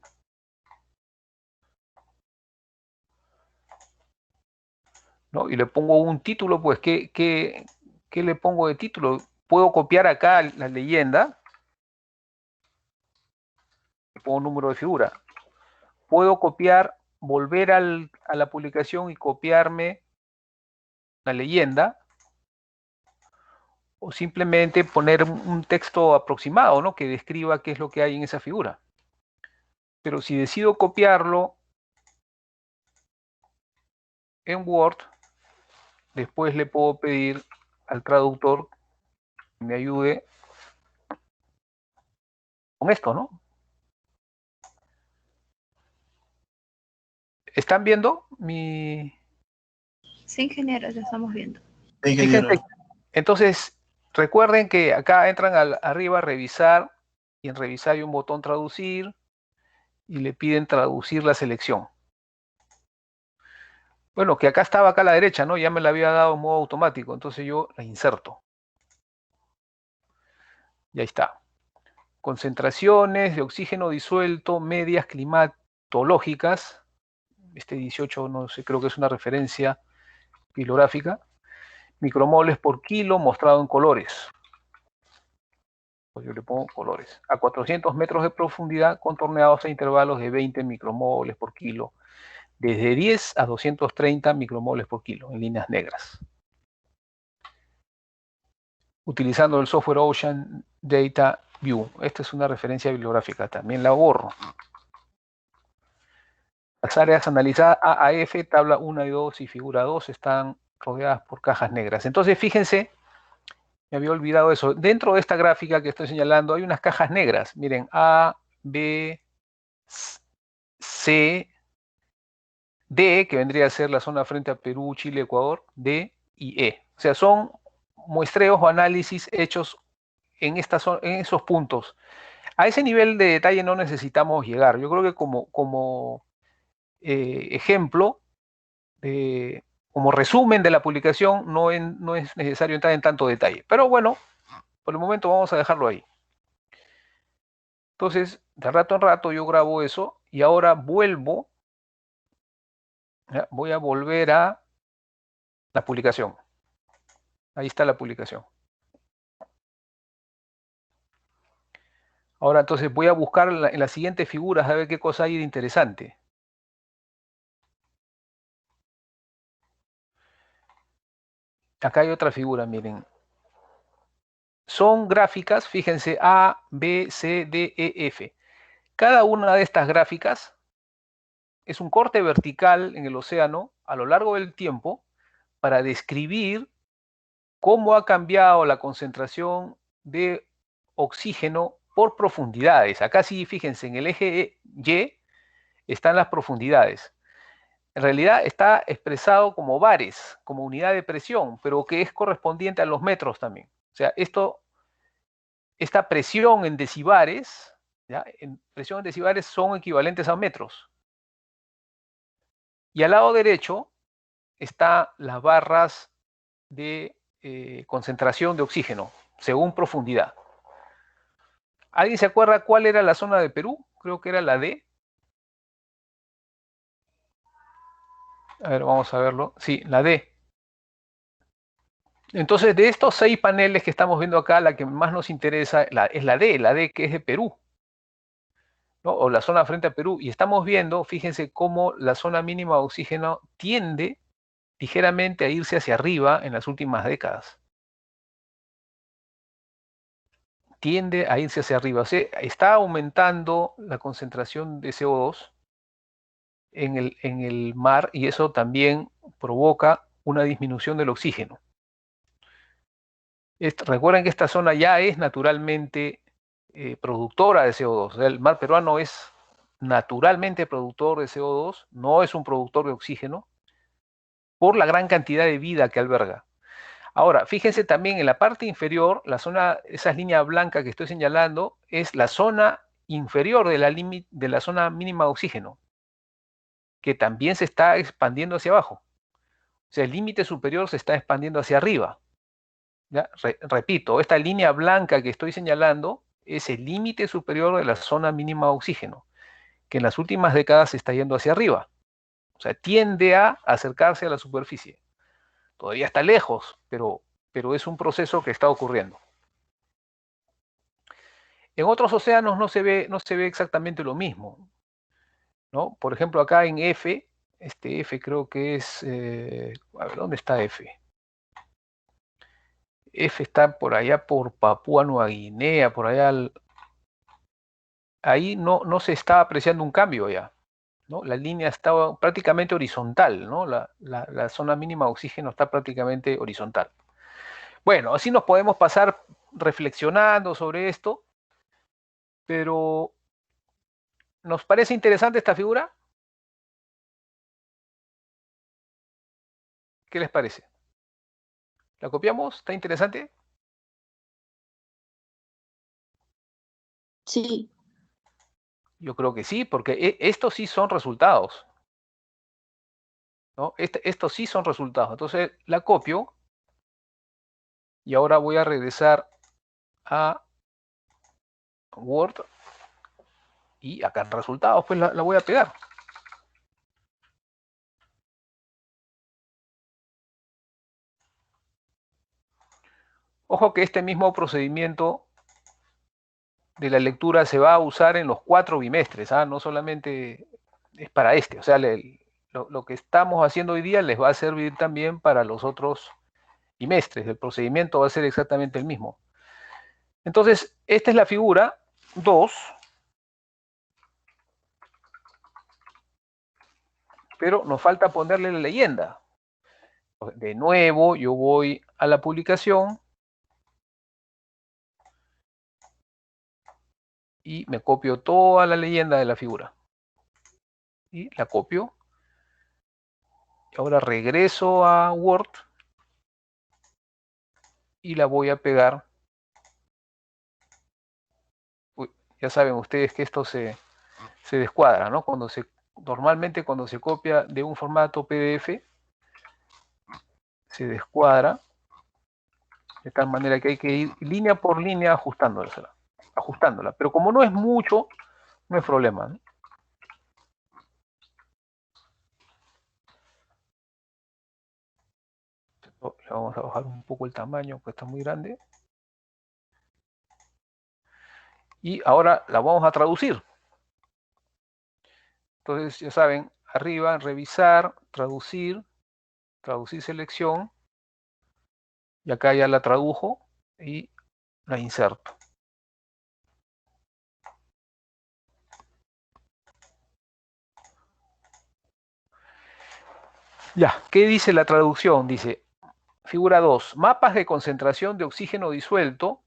¿No? Y le pongo un título, pues, ¿qué le pongo de título? Puedo copiar acá la leyenda, le pongo número de figura. Puedo copiar, volver a la publicación y copiarme la leyenda, o simplemente poner un texto aproximado, ¿no? Que describa qué es lo que hay en esa figura. Pero si decido copiarlo en Word, después le puedo pedir al traductor que me ayude con esto, ¿no? ¿Están viendo mi...? Sí, ingeniero, ya estamos viendo. Fíjense, entonces, recuerden que acá entran arriba a revisar, y en revisar hay un botón traducir, y le piden traducir la selección. Bueno, que acá estaba acá a la derecha, ¿no? Ya me la había dado en modo automático, entonces yo la inserto. Y ahí está. Concentraciones de oxígeno disuelto, medias climatológicas. Este 18, no sé, creo que es una referencia bibliográfica. Micromoles por kilo mostrado en colores. Pues yo le pongo colores. A 400 metros de profundidad, contorneados a intervalos de 20 micromoles por kilo. Desde 10 a 230 micromoles por kilo, en líneas negras. Utilizando el software Ocean Data View. Esta es una referencia bibliográfica, también la borro. Las áreas analizadas AAF, tabla 1 y 2 y figura 2 están rodeadas por cajas negras. Entonces, fíjense Me había olvidado eso. Dentro de esta gráfica que estoy señalando hay unas cajas negras. Miren, A, B, C, D, que vendría a ser la zona frente a Perú, Chile, Ecuador, D y E. O sea, son muestreos o análisis hechos en esos puntos. A ese nivel de detalle no necesitamos llegar. Yo creo que como ejemplo, como resumen de la publicación, no es necesario entrar en tanto detalle. Pero bueno, por el momento vamos a dejarlo ahí. Entonces, de rato en rato yo grabo eso y ahora vuelvo. ¿Ya? Voy a volver a la publicación. Ahí está la publicación. Ahora entonces voy a buscar en las siguientes figuras a ver qué cosa hay de interesante. Acá hay otra figura, miren. Son gráficas, fíjense, A, B, C, D, E, F. Cada una de estas gráficas es un corte vertical en el océano a lo largo del tiempo para describir cómo ha cambiado la concentración de oxígeno por profundidades. Acá sí, fíjense, en el eje Y están las profundidades. En realidad está expresado como bares, como unidad de presión, pero que es correspondiente a los metros también. O sea, esta presión en decibares, ¿ya? Presión en decibares son equivalentes a metros. Y al lado derecho están las barras de concentración de oxígeno, según profundidad. ¿Alguien se acuerda cuál era la zona de Perú? Creo que era la D. A ver, vamos a verlo. Sí, la D. Entonces, de estos 6 paneles que estamos viendo acá, la que más nos interesa es la D que es de Perú, ¿no? O la zona frente a Perú. Y estamos viendo, fíjense cómo la zona mínima de oxígeno tiende ligeramente a irse hacia arriba en las últimas décadas. Tiende a irse hacia arriba. O sea, está aumentando la concentración de CO2 en el mar y eso también provoca una disminución del oxígeno. Recuerden que esta zona ya es naturalmente productora de CO2. O sea, el mar peruano es naturalmente productor de CO2, no es un productor de oxígeno, por la gran cantidad de vida que alberga. Ahora, fíjense también en la parte inferior, la zona, esa línea blanca que estoy señalando, es la zona inferior de la zona mínima de oxígeno, que también se está expandiendo hacia abajo. O sea, el límite superior se está expandiendo hacia arriba. ¿Ya? Repito, esta línea blanca que estoy señalando es el límite superior de la zona mínima de oxígeno, que en las últimas décadas se está yendo hacia arriba. O sea, tiende a acercarse a la superficie. Todavía está lejos, pero es un proceso que está ocurriendo. En otros océanos no se ve exactamente lo mismo, ¿no? Por ejemplo, acá en F, este F creo que es, a ver, ¿dónde está F? F está por allá por Papúa Nueva Guinea, por allá. Ahí no se está apreciando un cambio ya, ¿no? La línea estaba prácticamente horizontal, ¿no? La zona mínima de oxígeno está prácticamente horizontal. Bueno, así nos podemos pasar reflexionando sobre esto, pero ¿nos parece interesante esta figura? ¿Qué les parece? ¿La copiamos? ¿Está interesante? Sí, Yo creo que sí, porque estos sí son resultados, ¿no? Estos sí son resultados. Entonces la copio y ahora voy a regresar a Word y acá en resultados pues la voy a pegar. Ojo que este mismo procedimiento de la lectura se va a usar en los 4 bimestres, ¿ah? No solamente es para este, o sea, lo que estamos haciendo hoy día les va a servir también para los otros bimestres. El procedimiento va a ser exactamente el mismo. Entonces, esta es la figura 2, pero nos falta ponerle la leyenda. De nuevo, yo voy a la publicación y me copio toda la leyenda de la figura. Y la copio. Y ahora regreso a Word y la voy a pegar. Uy, ya saben ustedes que esto se descuadra, ¿no? Normalmente cuando se copia de un formato PDF, se descuadra, de tal manera que hay que ir línea por línea ajustándola. Pero como no es mucho, no es problema, ¿no? Le vamos a bajar un poco el tamaño, que está muy grande. Y ahora la vamos a traducir. Entonces, ya saben, arriba, revisar, traducir selección. Y acá ya la tradujo y la inserto. Ya, ¿qué dice la traducción? Dice, figura 2, mapas de concentración de oxígeno disuelto.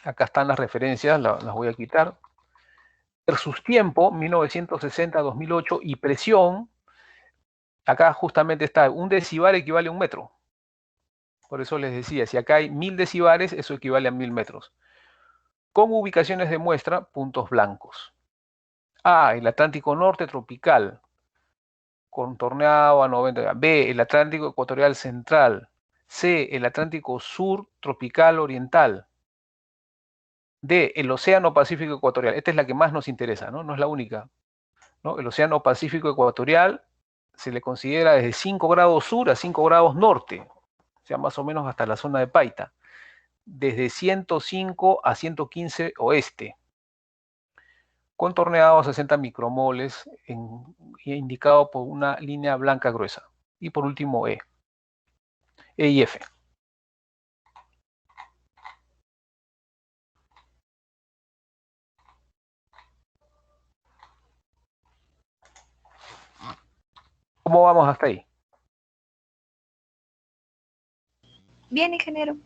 Acá están las referencias, las voy a quitar. Versus tiempo, 1960-2008, y presión. Acá justamente está, 1 decibar equivale a 1 metro. Por eso les decía, si acá hay 1000 decibares, eso equivale a 1000 metros. Con ubicaciones de muestra, puntos blancos. A, el Atlántico Norte tropical, contorneado a 90. B, el Atlántico Ecuatorial Central. C, el Atlántico Sur Tropical Oriental. D, el Océano Pacífico Ecuatorial. Esta es la que más nos interesa, ¿no? No es la única, ¿no? El Océano Pacífico Ecuatorial se le considera desde 5 grados sur a 5 grados norte, o sea, más o menos hasta la zona de Paita. Desde 105 a 115 oeste. Contorneado a 60 micromoles, indicado por una línea blanca gruesa. Y por último, E y F. ¿Cómo vamos hasta ahí? Bien, ingeniero.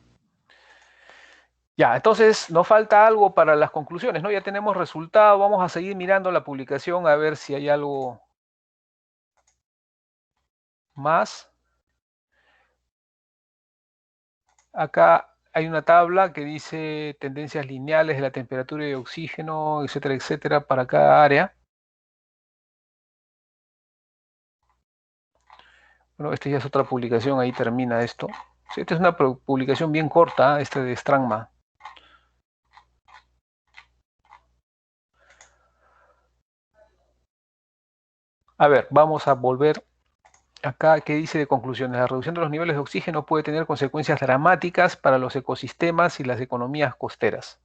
Ya, entonces nos falta algo para las conclusiones, ¿no? Ya tenemos resultado, vamos a seguir mirando la publicación a ver si hay algo más. Acá hay una tabla que dice tendencias lineales de la temperatura de oxígeno, etcétera, para cada área. Bueno, esta ya es otra publicación, ahí termina esto. Esta es una publicación bien corta, esta de Strangma. A ver, vamos a volver acá. ¿Qué dice de conclusiones? La reducción de los niveles de oxígeno puede tener consecuencias dramáticas para los ecosistemas y las economías costeras.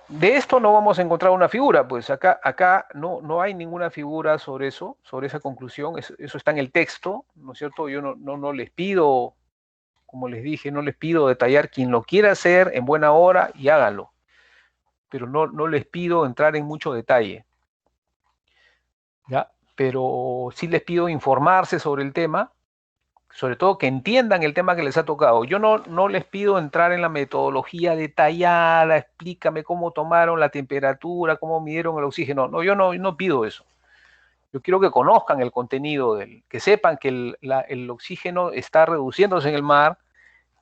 De esto no vamos a encontrar una figura, pues acá no hay ninguna figura sobre eso, sobre esa conclusión, eso está en el texto, ¿no es cierto? Yo no les pido, como les dije, no les pido detallar. Quien lo quiera hacer en buena hora y háganlo, pero no les pido entrar en mucho detalle, ¿ya? Pero sí les pido informarse sobre el tema, sobre todo que entiendan el tema que les ha tocado. Yo no les pido entrar en la metodología detallada, explícame cómo tomaron la temperatura, cómo midieron el oxígeno. No, yo no pido eso. Yo quiero que conozcan el contenido, que sepan que el oxígeno está reduciéndose en el mar,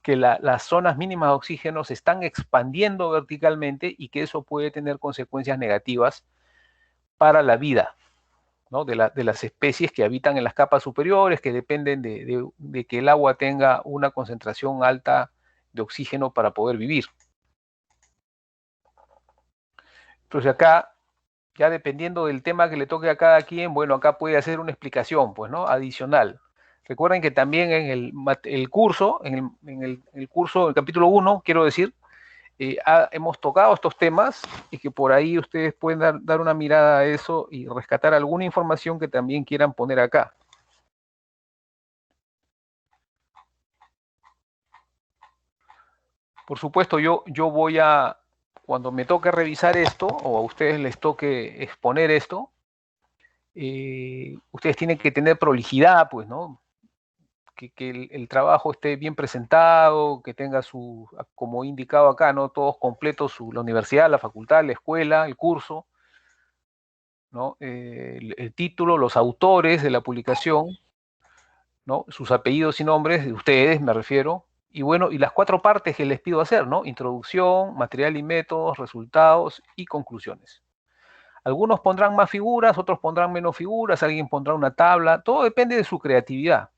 que las zonas mínimas de oxígeno se están expandiendo verticalmente y que eso puede tener consecuencias negativas para la vida, ¿no? de las especies que habitan en las capas superiores, que dependen de que el agua tenga una concentración alta de oxígeno para poder vivir. Entonces acá, ya dependiendo del tema que le toque a cada quien, bueno, acá puede hacer una explicación, pues, ¿no? Adicional. Recuerden que también en el curso, en el curso, el capítulo 1, quiero decir, hemos tocado estos temas y que por ahí ustedes pueden dar una mirada a eso y rescatar alguna información que también quieran poner acá. Por supuesto, yo voy a, cuando me toque revisar esto, o a ustedes les toque exponer esto, ustedes tienen que tener prolijidad, pues, ¿no? que el trabajo esté bien presentado, que tenga su, como he indicado acá, ¿no? Todos completos, la universidad, la facultad, la escuela, el curso, ¿no? El título, los autores de la publicación, ¿no? Sus apellidos y nombres, de ustedes me refiero, y bueno, y las 4 partes que les pido hacer, ¿no? Introducción, material y métodos, resultados y conclusiones. Algunos pondrán más figuras, otros pondrán menos figuras, alguien pondrá una tabla, todo depende de su creatividad,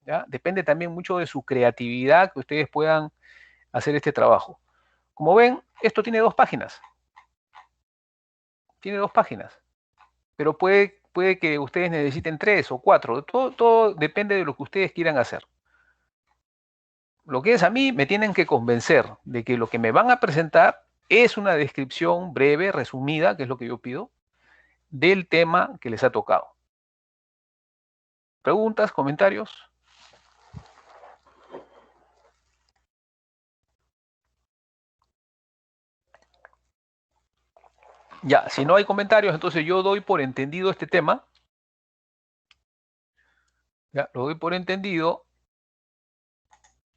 ¿ya? Depende también mucho de su creatividad que ustedes puedan hacer este trabajo. Como ven, esto tiene 2 páginas. Tiene 2 páginas, pero puede que ustedes necesiten 3 o 4, todo depende de lo que ustedes quieran hacer. Lo que es a mí, me tienen que convencer de que lo que me van a presentar es una descripción breve, resumida, que es lo que yo pido, del tema que les ha tocado. ¿Preguntas, comentarios? Ya, si no hay comentarios, entonces yo doy por entendido este tema. Ya, lo doy por entendido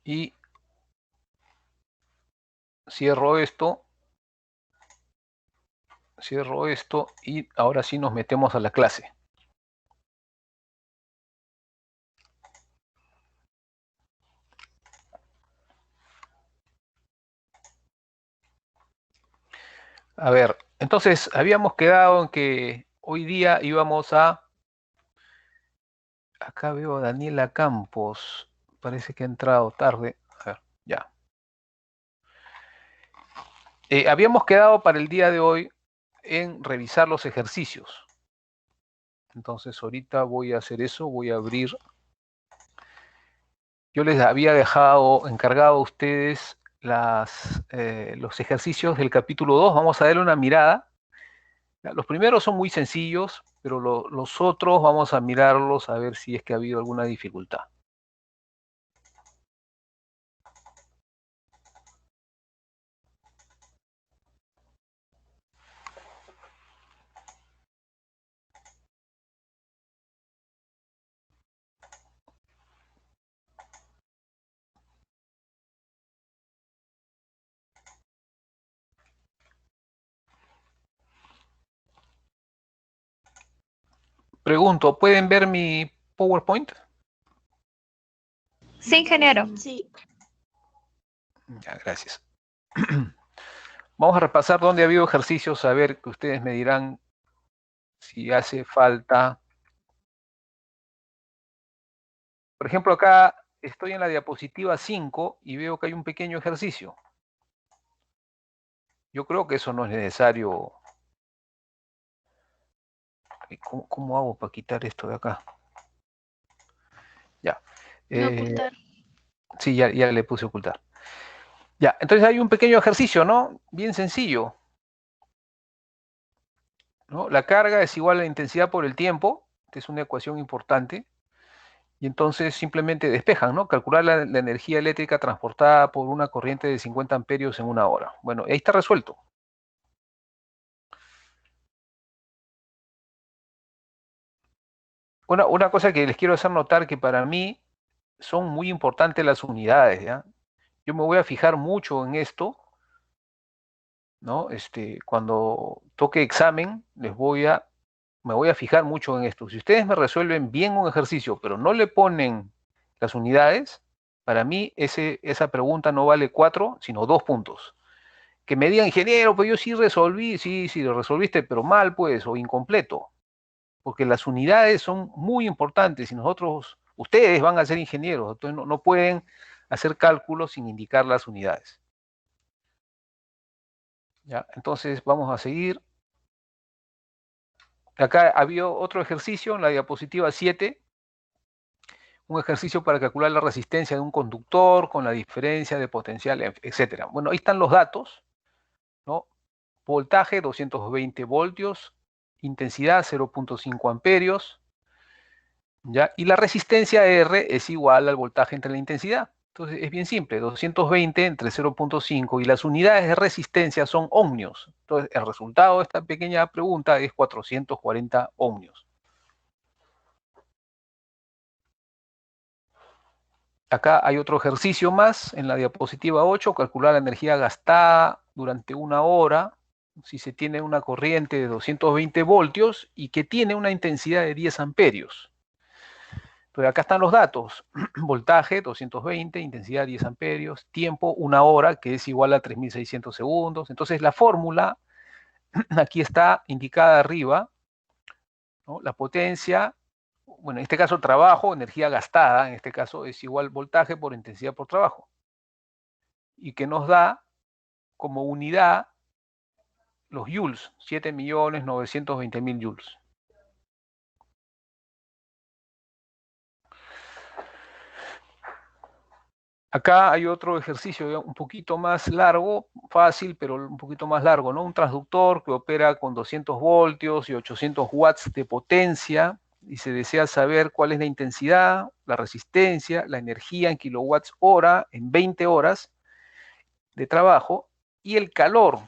y cierro esto y ahora sí nos metemos a la clase. A ver, entonces habíamos quedado en que hoy día íbamos a... Acá veo a Daniela Campos, parece que ha entrado tarde. A ver, ya. Habíamos quedado para el día de hoy en revisar los ejercicios. Entonces ahorita voy a hacer eso, voy a abrir. Yo les había dejado encargado a ustedes los ejercicios del capítulo 2. Vamos a darle una mirada. Los primeros son muy sencillos, pero los otros vamos a mirarlos a ver si es que ha habido alguna dificultad. Pregunto, ¿pueden ver mi PowerPoint? Sí, ingeniero. Sí. Ya, gracias. Vamos a repasar dónde ha habido ejercicios, a ver que ustedes me dirán si hace falta. Por ejemplo, acá estoy en la diapositiva 5 y veo que hay un pequeño ejercicio. Yo creo que eso no es necesario. ¿Cómo hago para quitar esto de acá? Ya. No ocultar. Sí, ya le puse ocultar. Ya, entonces hay un pequeño ejercicio, ¿no? Bien sencillo, ¿no? La carga es igual a la intensidad por el tiempo. Esta es una ecuación importante. Y entonces simplemente despejan, ¿no? Calcular la energía eléctrica transportada por una corriente de 50 amperios en una hora. Bueno, ahí está resuelto. Una cosa que les quiero hacer notar que para mí son muy importantes las unidades, ¿ya? Yo me voy a fijar mucho en esto, ¿no? Cuando toque examen, me voy a fijar mucho en esto. Si ustedes me resuelven bien un ejercicio, pero no le ponen las unidades, para mí esa pregunta no vale 4, sino 2 puntos. Que me digan, ingeniero, pues yo sí resolví, sí, lo resolviste, pero mal, pues, o incompleto. Porque las unidades son muy importantes y ustedes van a ser ingenieros, entonces no pueden hacer cálculos sin indicar las unidades. ¿Ya? Entonces vamos a seguir. Acá había otro ejercicio en la diapositiva 7, un ejercicio para calcular la resistencia de un conductor con la diferencia de potencial, etc. Bueno, ahí están los datos, ¿no? Voltaje 220 voltios, intensidad 0.5 amperios, ¿ya? Y la resistencia R es igual al voltaje entre la intensidad. Entonces es bien simple, 220 entre 0.5 y las unidades de resistencia son ohmios. Entonces el resultado de esta pequeña pregunta es 440 ohmios. Acá hay otro ejercicio más en la diapositiva 8, calcular la energía gastada durante una hora si se tiene una corriente de 220 voltios y que tiene una intensidad de 10 amperios. Pero acá están los datos. Voltaje 220, intensidad 10 amperios, tiempo una hora, que es igual a 3600 segundos. Entonces la fórmula aquí está indicada arriba, ¿no? La potencia, bueno, en este caso trabajo, energía gastada, en este caso es igual voltaje por intensidad por trabajo. Y que nos da como unidad los joules, 7.920.000 joules. Acá hay otro ejercicio un poquito más largo, fácil, pero un poquito más largo, ¿no? Un transductor que opera con 200 voltios y 800 watts de potencia y se desea saber cuál es la intensidad, la resistencia, la energía en kilowatts hora en 20 horas de trabajo y el calor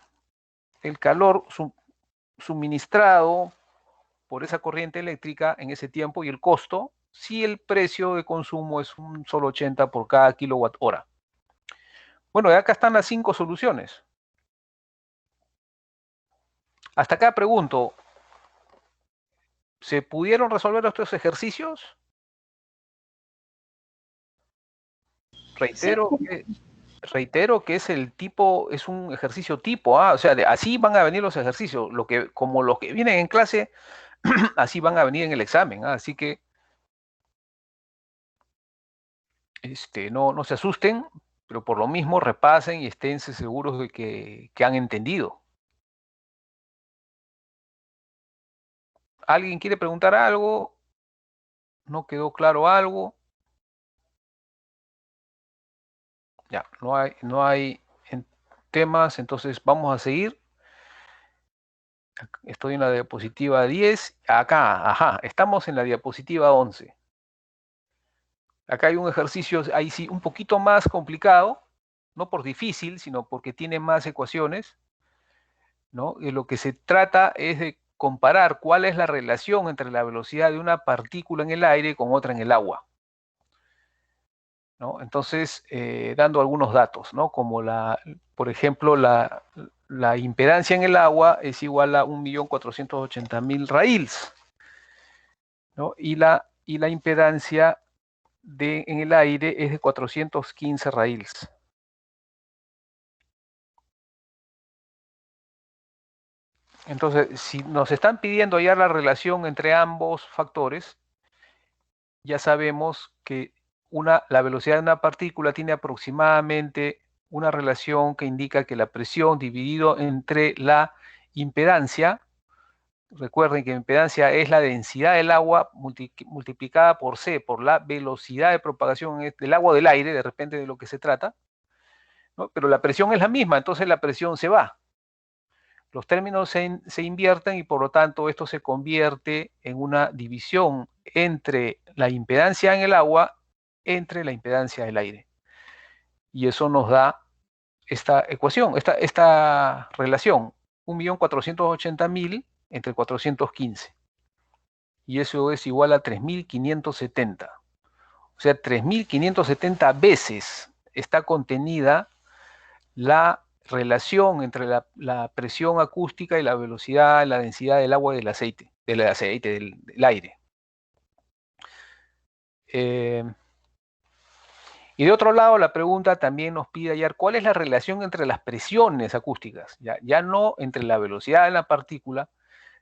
suministrado por esa corriente eléctrica en ese tiempo y el costo si el precio de consumo es un solo 80 por cada kilowatt hora. Bueno, acá están las 5 soluciones. Hasta acá pregunto, ¿se pudieron resolver estos ejercicios? Reitero que es el tipo, es un ejercicio tipo A, o sea, así van a venir los ejercicios, como los que vienen en clase, así van a venir en el examen, así que no se asusten, pero por lo mismo repasen y esténse seguros de que han entendido. ¿Alguien quiere preguntar algo? ¿No quedó claro algo? Ya, no hay temas, entonces vamos a seguir. Estoy en la diapositiva 10. Acá, ajá, estamos en la diapositiva 11. Acá hay un ejercicio, ahí sí, un poquito más complicado, no por difícil, sino porque tiene más ecuaciones, ¿no? Y lo que se trata es de comparar cuál es la relación entre la velocidad de una partícula en el aire con otra en el agua, ¿no? Entonces, dando algunos datos, ¿no? Como por ejemplo, la impedancia en el agua es igual a 1.480.000 raíls, ¿no? Y la impedancia en el aire es de 415 raíls. Entonces, si nos están pidiendo hallar la relación entre ambos factores, ya sabemos que la velocidad de una partícula tiene aproximadamente una relación que indica que la presión dividido entre la impedancia, recuerden que impedancia es la densidad del agua multiplicada por C, por la velocidad de propagación del agua del aire, de repente de lo que se trata, ¿no? Pero la presión es la misma, entonces la presión se va. Los términos se invierten y por lo tanto esto se convierte en una división entre la impedancia en el agua entre la impedancia del aire. Y eso nos da esta ecuación, esta relación, 1.480.000 entre 415. Y eso es igual a 3.570. O sea, 3.570 veces está contenida la relación entre la presión acústica y la velocidad, la densidad del agua y del aceite, del aire. Y de otro lado, la pregunta también nos pide hallar cuál es la relación entre las presiones acústicas, ya no entre la velocidad de la partícula,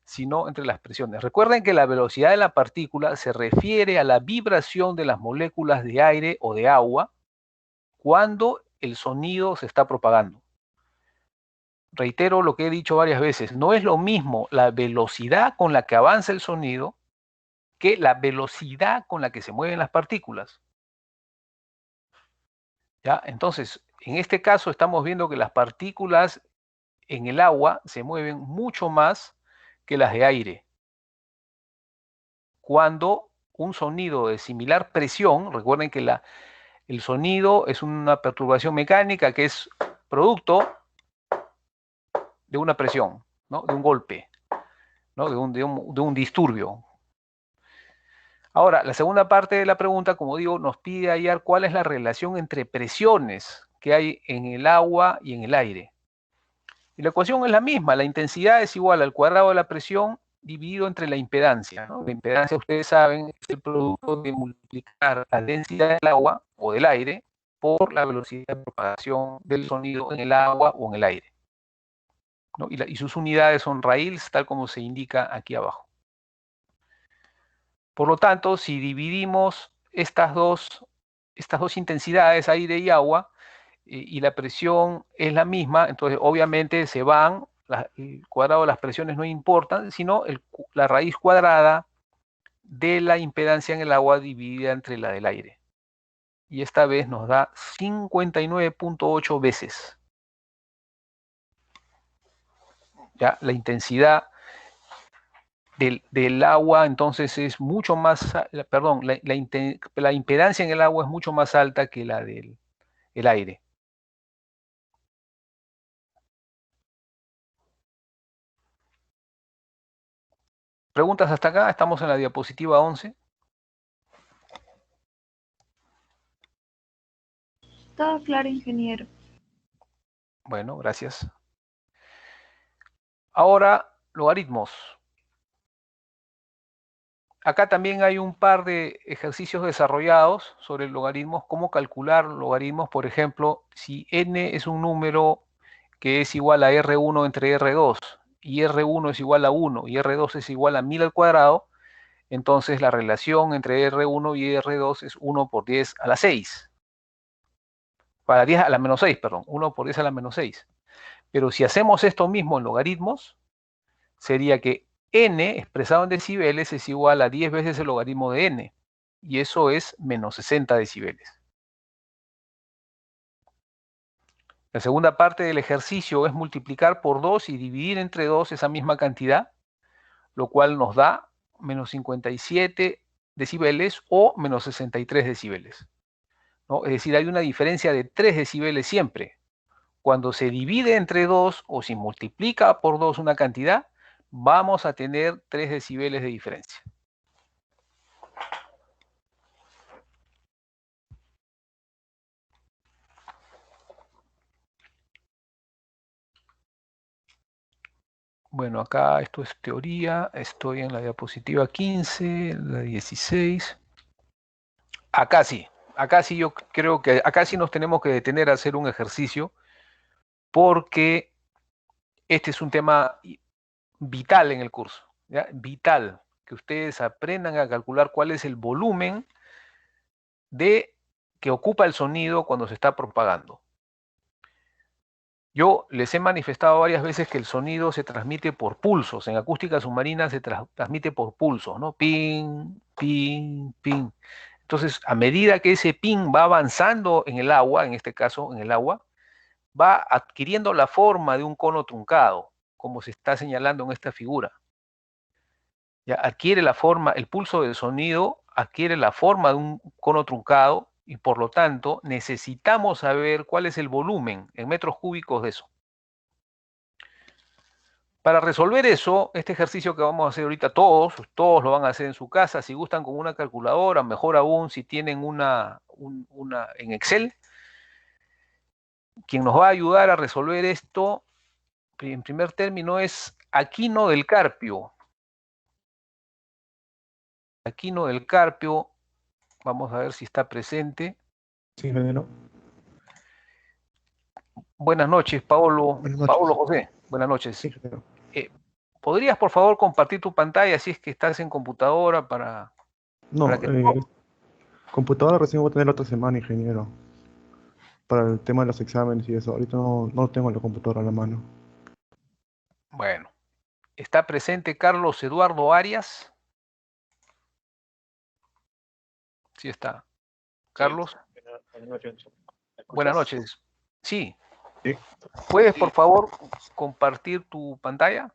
sino entre las presiones. Recuerden que la velocidad de la partícula se refiere a la vibración de las moléculas de aire o de agua cuando el sonido se está propagando. Reitero lo que he dicho varias veces, no es lo mismo la velocidad con la que avanza el sonido que la velocidad con la que se mueven las partículas. ¿Ya? Entonces, en este caso estamos viendo que las partículas en el agua se mueven mucho más que las de aire. Cuando un sonido de similar presión, recuerden que el sonido es una perturbación mecánica que es producto de una presión, ¿no? De un golpe, ¿no? de un disturbio. Ahora, la segunda parte de la pregunta, como digo, nos pide hallar cuál es la relación entre presiones que hay en el agua y en el aire. Y la ecuación es la misma, la intensidad es igual al cuadrado de la presión dividido entre la impedancia, ¿no? La impedancia, ustedes saben, es el producto de multiplicar la densidad del agua o del aire por la velocidad de propagación del sonido en el agua o en el aire, ¿no? Y sus unidades son raíles, tal como se indica aquí abajo. Por lo tanto, si dividimos estas dos intensidades, aire y agua, y la presión es la misma, entonces obviamente se van, el cuadrado de las presiones no importan, sino la raíz cuadrada de la impedancia en el agua dividida entre la del aire. Y esta vez nos da 59.8 veces. ¿Ya? La intensidad del agua entonces es mucho más, perdón, la impedancia en el agua es mucho más alta que la del aire. ¿Preguntas hasta acá? Estamos en la diapositiva 11. Todo claro, ingeniero. Bueno, gracias. Ahora, logaritmos. Acá también hay un par de ejercicios desarrollados sobre logaritmos, cómo calcular logaritmos. Por ejemplo, si n es un número que es igual a R1 entre R2, y R1 es igual a 1, y R2 es igual a 1000 al cuadrado, entonces la relación entre R1 y R2 es 1 por 10 a la 6. Para 10 a la menos 6, perdón, 1 por 10 a la menos 6. Pero si hacemos esto mismo en logaritmos, sería que n expresado en decibeles es igual a 10 veces el logaritmo de n, y eso es menos 60 decibeles. La segunda parte del ejercicio es multiplicar por 2 y dividir entre 2 esa misma cantidad, lo cual nos da menos 57 decibeles o menos 63 decibeles, ¿no? Es decir, hay una diferencia de 3 decibeles siempre. Cuando se divide entre 2 o se multiplica por 2 una cantidad, vamos a tener 3 decibeles de diferencia. Bueno, acá esto es teoría, estoy en la diapositiva 15, la 16. Acá sí yo creo que acá sí nos tenemos que detener a hacer un ejercicio, porque este es un tema vital en el curso, ¿ya? Vital, que ustedes aprendan a calcular cuál es el volumen que ocupa el sonido cuando se está propagando. Yo les he manifestado varias veces que el sonido se transmite por pulsos. En acústica submarina se transmite por pulsos, ¿no? Ping, ping, ping. Entonces, a medida que ese ping va avanzando en el agua, en este caso en el agua, va adquiriendo la forma de un cono truncado, como se está señalando en esta figura. Ya adquiere la forma, el pulso del sonido adquiere la forma de un cono truncado, y por lo tanto necesitamos saber cuál es el volumen en metros cúbicos de eso. Para resolver eso, este ejercicio que vamos a hacer ahorita todos lo van a hacer en su casa, si gustan con una calculadora, mejor aún si tienen una en Excel. Quien nos va a ayudar a resolver esto, en primer término, es Aquino del Carpio. Aquino del Carpio, vamos a ver si está presente. Sí, ingeniero. Buenas noches, Paolo. Buenas noches. Paolo José, buenas noches. Sí, ingeniero. ¿Podrías, por favor, compartir tu pantalla si es que estás en computadora para... No, para que... computadora recién voy a tener la otra semana, ingeniero. Para el tema de los exámenes y eso. Ahorita no tengo la computadora a la mano. Bueno, está presente Carlos Eduardo Arias. Sí está. Carlos. Buenas noches. Buenas noches. Sí. Sí. ¿Puedes, por favor, compartir tu pantalla?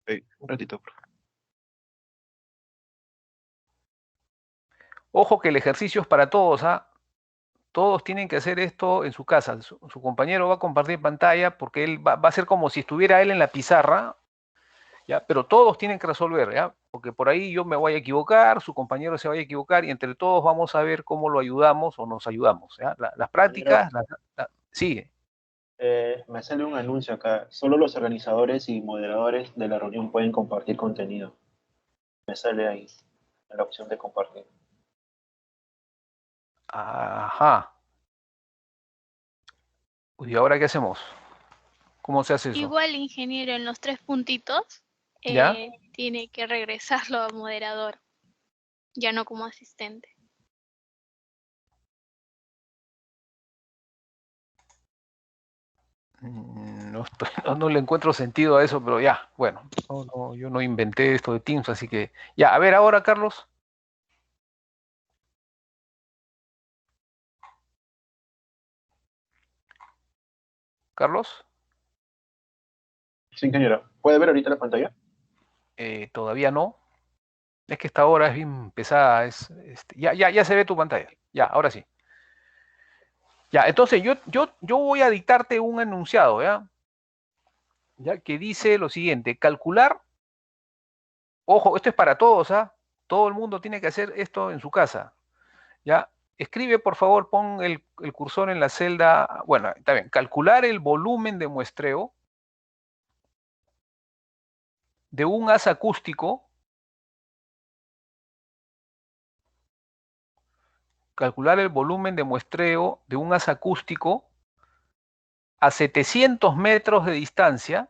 Sí, un ratito. Ojo que el ejercicio es para todos, ¿ah? Todos tienen que hacer esto en su casa. Su compañero va a compartir pantalla porque él va a ser como si estuviera él en la pizarra ¿ya? Pero todos tienen que resolver, ¿ya? Porque por ahí yo me voy a equivocar, su compañero se vaya a equivocar, y entre todos vamos a ver cómo lo ayudamos o nos ayudamos, ¿ya? Las prácticas, sí. Me sale un anuncio acá. Solo los organizadores y moderadores de la reunión pueden compartir contenido. Me sale ahí, en la opción de compartir. Ajá. ¿Y ahora qué hacemos? ¿Cómo se hace eso? Igual, ingeniero, en los 3 puntitos, ¿Ya? tiene que regresarlo a moderador, ya no como asistente. No le encuentro sentido a eso, pero ya, bueno, yo no inventé esto de Teams, así que ya, a ver ahora, Carlos. Carlos, Sí, ingeniero. ¿Puede ver ahorita la pantalla? todavía no. Es que esta hora es bien pesada. Ya se ve tu pantalla. Ya, ahora sí. Ya, entonces yo voy a dictarte un enunciado, ¿ya? Ya, que dice lo siguiente: calcular, ojo, esto es para todos, ¿ah? Todo el mundo tiene que hacer esto en su casa, ¿ya? Escribe, por favor, pon el cursor en la celda. Bueno, está bien. Calcular el volumen de muestreo de un haz acústico. Calcular el volumen de muestreo de un haz acústico a 700 metros de distancia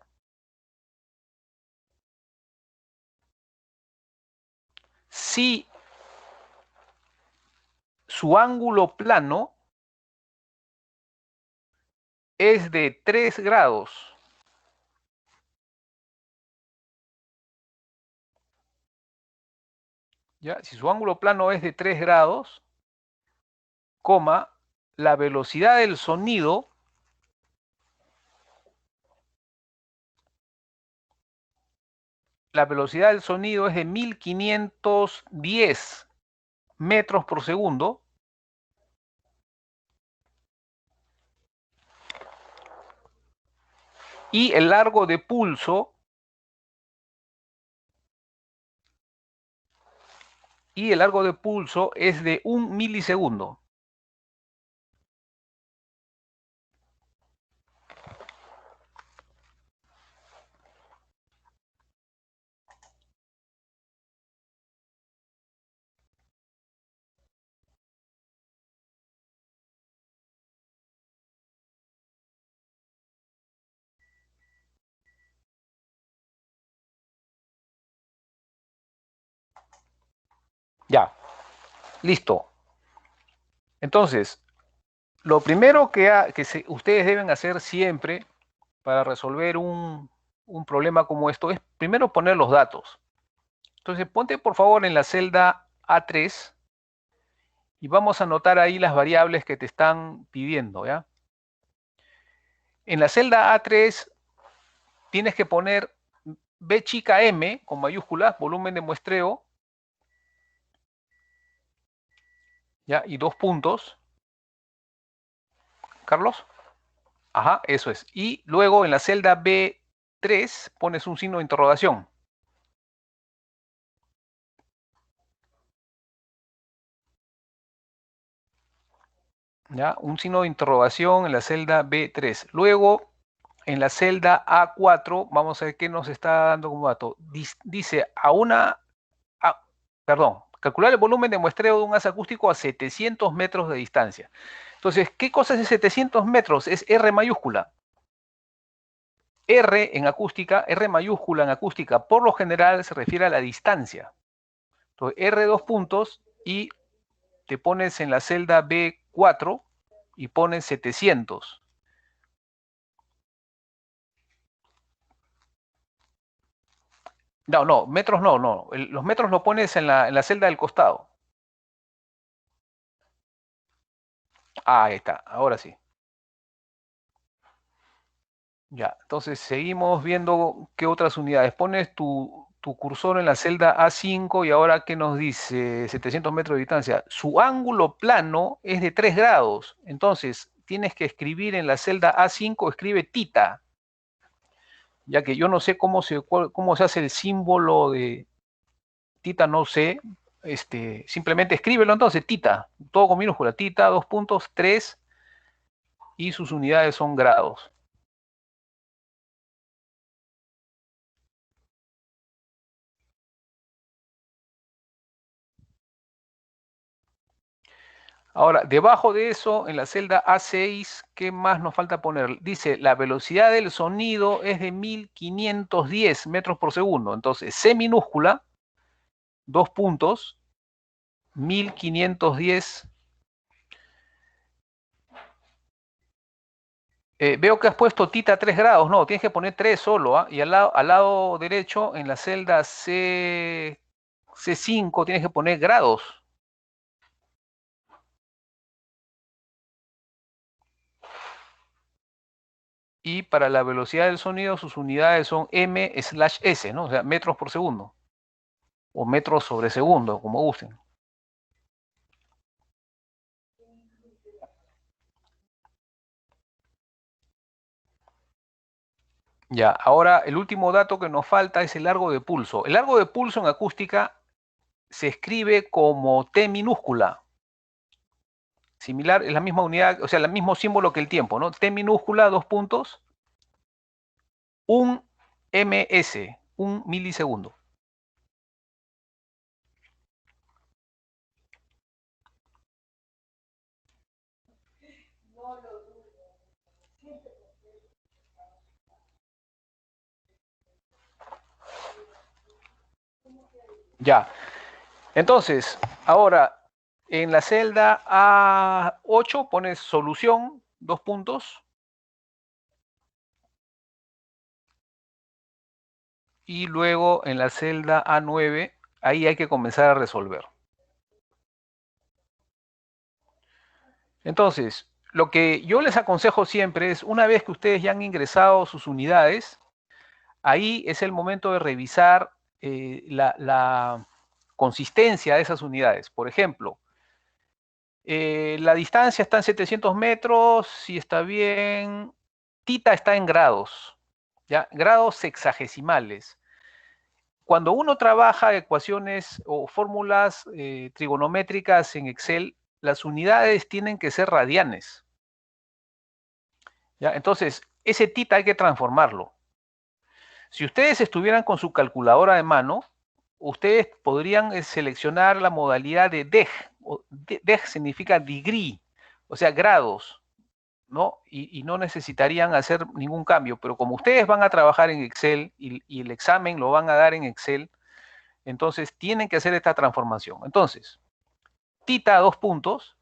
si su ángulo plano es de 3 grados. ¿Ya? Si su ángulo plano es de 3 grados, coma, la velocidad del sonido es de 1510 metros por segundo. Y el largo de pulso es de 1 milisegundo. Ya, listo. Entonces, lo primero que ustedes deben hacer siempre para resolver un problema como esto es primero poner los datos. Entonces, ponte por favor en la celda A3 y vamos a anotar ahí las variables que te están pidiendo, ¿ya? En la celda A3 tienes que poner B chica M con mayúsculas, volumen de muestreo, ¿ya? Y 2 puntos. Carlos. Ajá, eso es. Y luego en la celda B3 pones un signo de interrogación. ¿Ya? Un signo de interrogación en la celda B3. Luego, en la celda A4, vamos a ver qué nos está dando como dato. Dice calcular el volumen de muestreo de un haz acústico a 700 metros de distancia. Entonces, ¿qué cosa es 700 metros? Es R mayúscula. R mayúscula en acústica, por lo general se refiere a la distancia. Entonces, R 2 puntos y te pones en la celda B4 y pones 700. No, metros no. Los metros lo pones en la celda del costado. Ah, ahí está, ahora sí. Ya, entonces seguimos viendo qué otras unidades. Pones tu cursor en la celda A5 y ahora ¿qué nos dice? 700 metros de distancia. Su ángulo plano es de 3 grados. Entonces tienes que escribir en la celda A5, escribe tita. ya que yo no sé cómo se hace el símbolo de tita, no sé, simplemente escríbelo entonces, tita, todo con minúscula, tita, 2 puntos, 3, y sus unidades son grados. Ahora, debajo de eso, en la celda A6, ¿qué más nos falta poner? Dice, la velocidad del sonido es de 1510 metros por segundo. Entonces, C minúscula, 2 puntos, 1510. Veo que has puesto tita 3 grados. No, tienes que poner 3 solo. ¿Ah? Y al lado derecho, en la celda C5, tienes que poner grados. Y para la velocidad del sonido, sus unidades son m/s, ¿no? O sea, metros por segundo. O metros sobre segundo, como gusten. Ya, ahora el último dato que nos falta es el largo de pulso. El largo de pulso en acústica se escribe como T minúscula. Similar, es la misma unidad, o sea, el mismo símbolo que el tiempo, ¿no? T minúscula, 2 puntos, 1 ms, 1 milisegundo. Ya. Entonces, ahora, en la celda A8 pones solución, 2 puntos. Y luego en la celda A9, ahí hay que comenzar a resolver. Entonces, lo que yo les aconsejo siempre es, una vez que ustedes ya han ingresado sus unidades, ahí es el momento de revisar la consistencia de esas unidades. Por ejemplo, la distancia está en 700 metros, si está bien, tita está en grados, ¿ya? Grados sexagesimales. Cuando uno trabaja ecuaciones o fórmulas trigonométricas en Excel, las unidades tienen que ser radianes. ¿Ya? Entonces, ese tita hay que transformarlo. Si ustedes estuvieran con su calculadora de mano, ustedes podrían seleccionar la modalidad de DEG. DEG significa degree, o sea, grados, ¿no? Y no necesitarían hacer ningún cambio, pero como ustedes van a trabajar en Excel y el examen lo van a dar en Excel, entonces tienen que hacer esta transformación. Entonces, tita 2 puntos.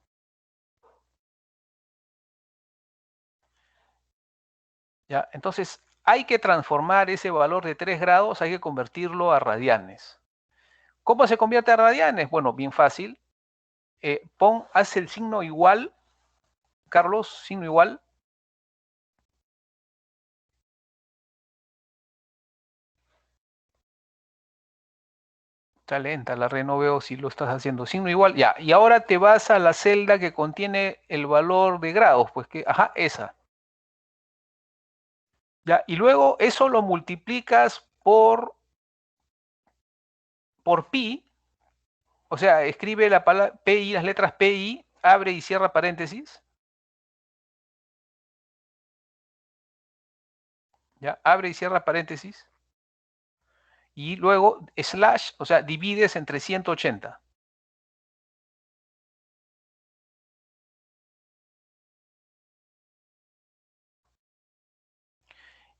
¿Ya? Entonces, hay que transformar ese valor de 3 grados, hay que convertirlo a radianes. ¿Cómo se convierte a radianes? Bueno, bien fácil. Haz el signo igual, Carlos, signo igual. Está lenta la red, no veo si lo estás haciendo. Signo igual, ya. Y ahora te vas a la celda que contiene el valor de grados, pues que, ajá, esa. Ya, y luego eso lo multiplicas por pi, o sea, escribe la palabra PI, las letras PI, abre y cierra paréntesis. ¿Ya? Abre y cierra paréntesis. Y luego slash, o sea, divides entre 180.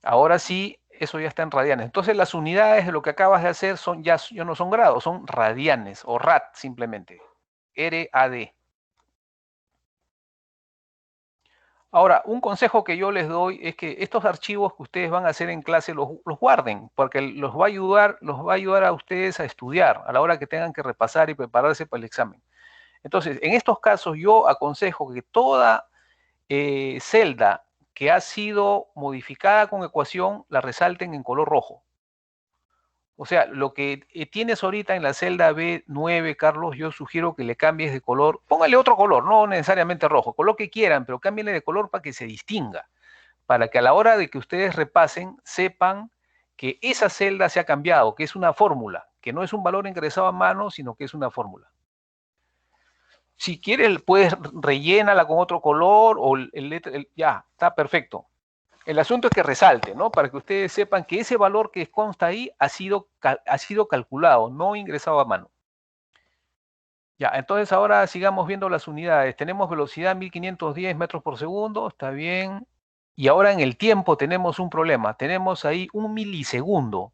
Ahora sí, eso ya está en radianes. Entonces las unidades de lo que acabas de hacer ya no son grados, son radianes, o rad simplemente. RAD. Ahora, un consejo que yo les doy es que estos archivos que ustedes van a hacer en clase los guarden, porque los va a ayudar a ustedes a estudiar a la hora que tengan que repasar y prepararse para el examen. Entonces, en estos casos yo aconsejo que toda celda que ha sido modificada con ecuación la resalten en color rojo. O sea, lo que tienes ahorita en la celda B9, Carlos, yo sugiero que le cambies de color. Póngale otro color, no necesariamente rojo, color que quieran, pero cámbienle de color para que se distinga. Para que a la hora de que ustedes repasen, sepan que esa celda se ha cambiado, que es una fórmula, que no es un valor ingresado a mano, sino que es una fórmula. Si quieres, puedes rellenarla con otro color o ya, está perfecto. El asunto es que resalte, ¿no? Para que ustedes sepan que ese valor que consta ahí ha sido calculado, no ingresado a mano. Ya, entonces ahora sigamos viendo las unidades. Tenemos velocidad 1510 metros por segundo, está bien. Y ahora en el tiempo tenemos un problema. Tenemos ahí 1 milisegundo.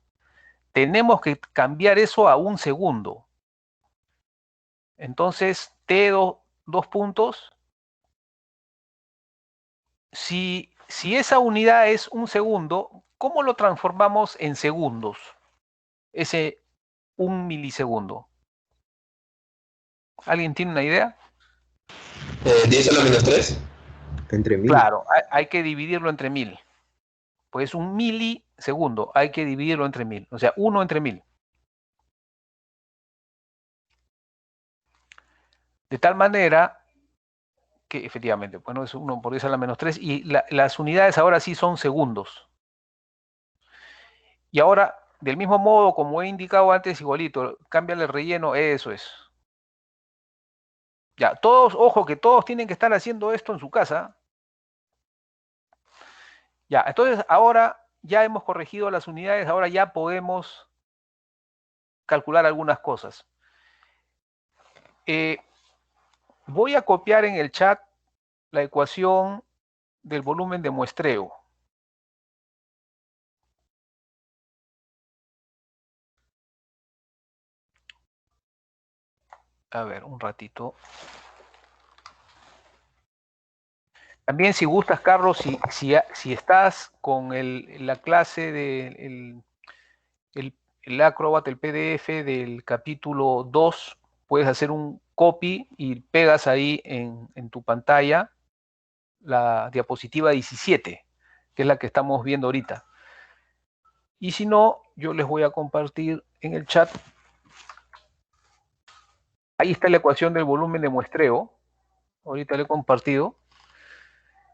Tenemos que cambiar eso a 1 segundo. Entonces, dos puntos. Si esa unidad es 1 segundo, ¿cómo lo transformamos en segundos? Ese 1 milisegundo. ¿Alguien tiene una idea? 10 a la menos 3. Entre 1000. Claro, hay que dividirlo entre 1000. Pues 1 milisegundo, hay que dividirlo entre 1000. O sea, 1 entre 1000. De tal manera que efectivamente, bueno, es 1 por 10 a la menos 3. Y las unidades ahora sí son segundos. Y ahora, del mismo modo, como he indicado antes, igualito, cámbiale el relleno, eso es. Ya, todos, ojo, que todos tienen que estar haciendo esto en su casa. Ya, entonces ahora ya hemos corregido las unidades, ahora ya podemos calcular algunas cosas. Voy a copiar en el chat la ecuación del volumen de muestreo. A ver, un ratito. También si gustas, Carlos, si estás con la clase del el Acrobat, el PDF del capítulo 2, puedes hacer un copy y pegas ahí en tu pantalla la diapositiva 17, que es la que estamos viendo ahorita. Y si no, yo les voy a compartir en el chat. Ahí está la ecuación del volumen de muestreo. Ahorita le he compartido.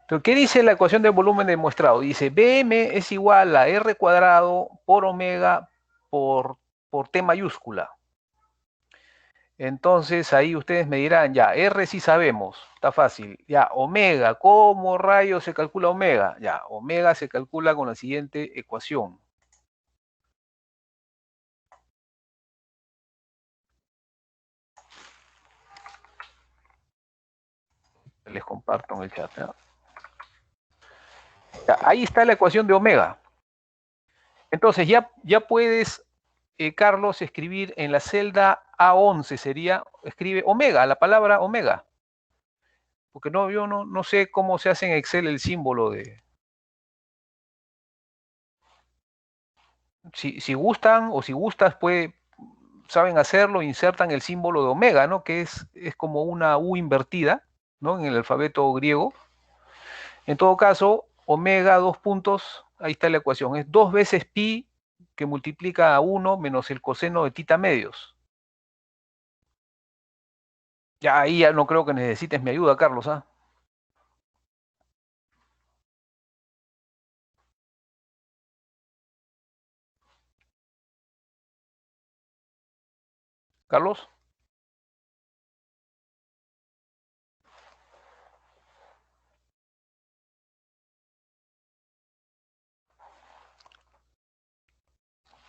Pero, ¿qué dice la ecuación del volumen de muestreo? Dice, BM es igual a R cuadrado por omega por T mayúscula. Entonces, ahí ustedes me dirán, ya, R sí sabemos, está fácil. Ya, omega, ¿cómo rayos se calcula omega? Ya, omega se calcula con la siguiente ecuación. Les comparto en el chat. ¿Ya? Ya, ahí está la ecuación de omega. Entonces, ya puedes, Carlos, escribir en la celda A11, escribe omega, la palabra omega. Porque yo no sé cómo se hace en Excel el símbolo de... Si gustan o si gustas, saben hacerlo, insertan el símbolo de omega, ¿no? Que es como una U invertida, ¿no? En el alfabeto griego. En todo caso, omega, 2 puntos, ahí está la ecuación. Es 2 veces pi que multiplica a 1 menos el coseno de tita medios. Ya ahí ya no creo que necesites mi ayuda, Carlos, ¿ah? Carlos.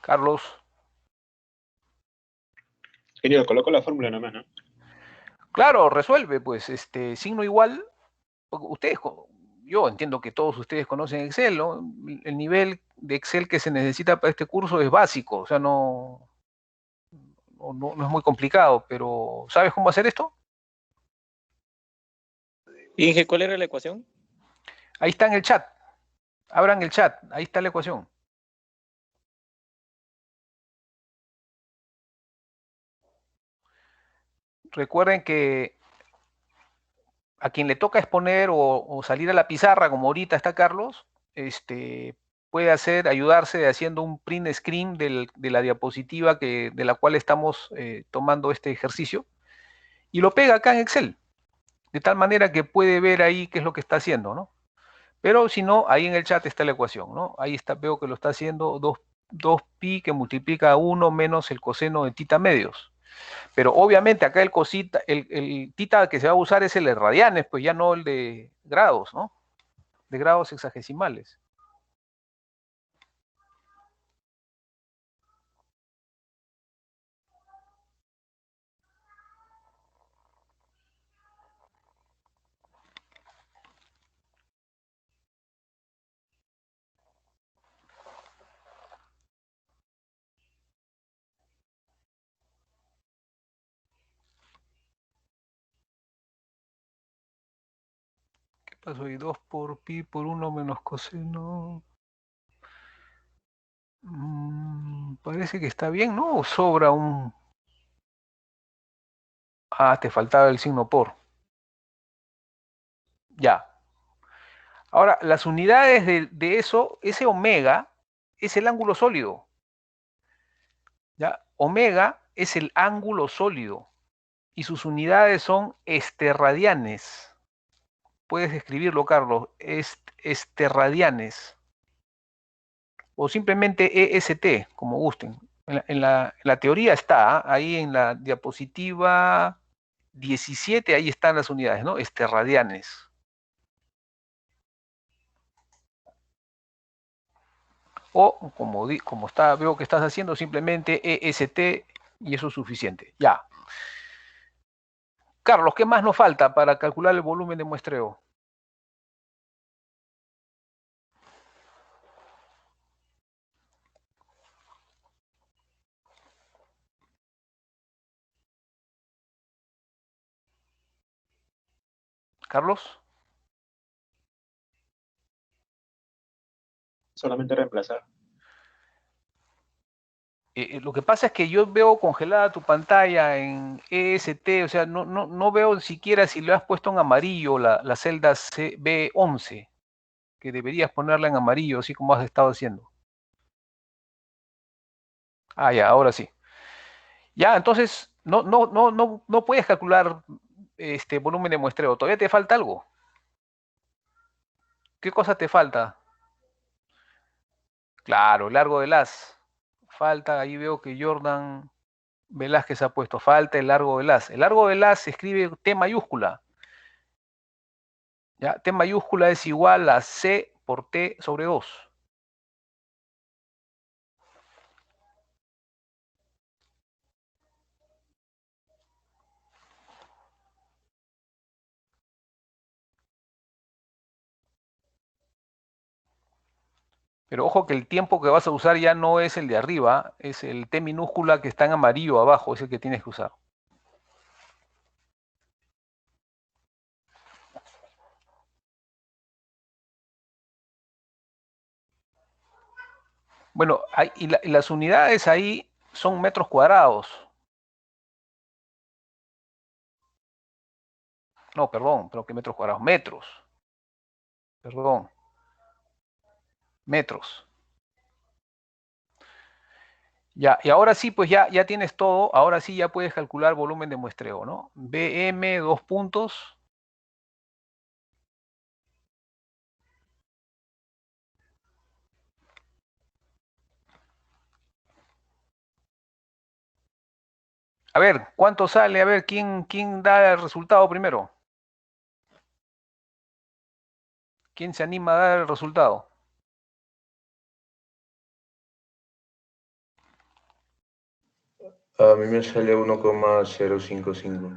Carlos. Querido, coloco la fórmula nomás, ¿no? Claro, resuelve, pues, signo igual. Ustedes, yo entiendo que todos ustedes conocen Excel, ¿no? El nivel de Excel que se necesita para este curso es básico, o sea, no es muy complicado, pero ¿sabes cómo hacer esto? Inge, ¿cuál era la ecuación? Ahí está en el chat. Abran el chat, ahí está la ecuación. Recuerden que a quien le toca exponer o salir a la pizarra, como ahorita está Carlos, puede ayudarse haciendo un print screen de la diapositiva de la cual estamos tomando este ejercicio y lo pega acá en Excel, de tal manera que puede ver ahí qué es lo que está haciendo, ¿no? Pero si no, ahí en el chat está la ecuación, ¿no? Ahí está, veo que lo está haciendo, 2pi que multiplica a 1 menos el coseno de tita medios. Pero obviamente acá el tita que se va a usar es el de radianes, pues ya no el de grados, ¿no? De grados hexagesimales. ¿Qué pasó ahí? 2 por pi por 1 menos coseno. Parece que está bien, ¿no? ¿O sobra un... Ah, te faltaba el signo por. Ya. Ahora, las unidades de eso, ese omega, es el ángulo sólido. ¿Ya? Omega es el ángulo sólido. Y sus unidades son esterradianes. Puedes escribirlo, Carlos. Esterradianes. O simplemente EST, como gusten. En la teoría está, ahí en la diapositiva 17, ahí están las unidades, ¿no? Esterradianes. O, veo que estás haciendo, simplemente EST y eso es suficiente. Ya. Carlos, ¿qué más nos falta para calcular el volumen de muestreo? Carlos. Solamente reemplazar. Lo que pasa es que yo veo congelada tu pantalla en EST, o sea, no veo siquiera si le has puesto en amarillo la celda B11, que deberías ponerla en amarillo, así como has estado haciendo. Ah, ya, ahora sí. Ya, entonces, no puedes calcular este volumen de muestreo, todavía te falta algo. ¿Qué cosa te falta? Claro, el largo del haz. Falta, ahí veo que Jordan Velázquez ha puesto, falta el largo del haz. El largo del haz se escribe T mayúscula. ¿Ya? T mayúscula es igual a C por T sobre 2. Pero ojo que el tiempo que vas a usar ya no es el de arriba, es el T minúscula que está en amarillo abajo, es el que tienes que usar. Bueno, y las unidades ahí son metros cuadrados. No, perdón, pero ¿qué metros cuadrados? Metros. Perdón. Metros. Ya, y ahora sí, pues ya tienes todo. Ahora sí ya puedes calcular volumen de muestreo, ¿no? BM, dos puntos. A ver, ¿cuánto sale? A ver, ¿quién da el resultado primero? ¿Quién se anima a dar el resultado? A mí me sale 1,055.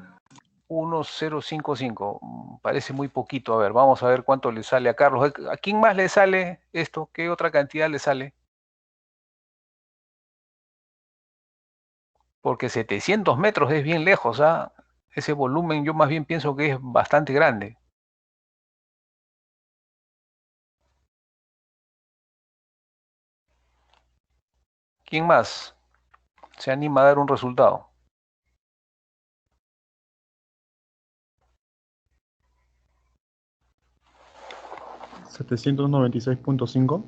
1055. Parece muy poquito. A ver, vamos a ver cuánto le sale a Carlos. ¿A quién más le sale esto? ¿Qué otra cantidad le sale? Porque 700 metros es bien lejos, ¿ah? Ese volumen yo más bien pienso que es bastante grande. ¿Quién más se anima a dar un resultado? ¿796.5?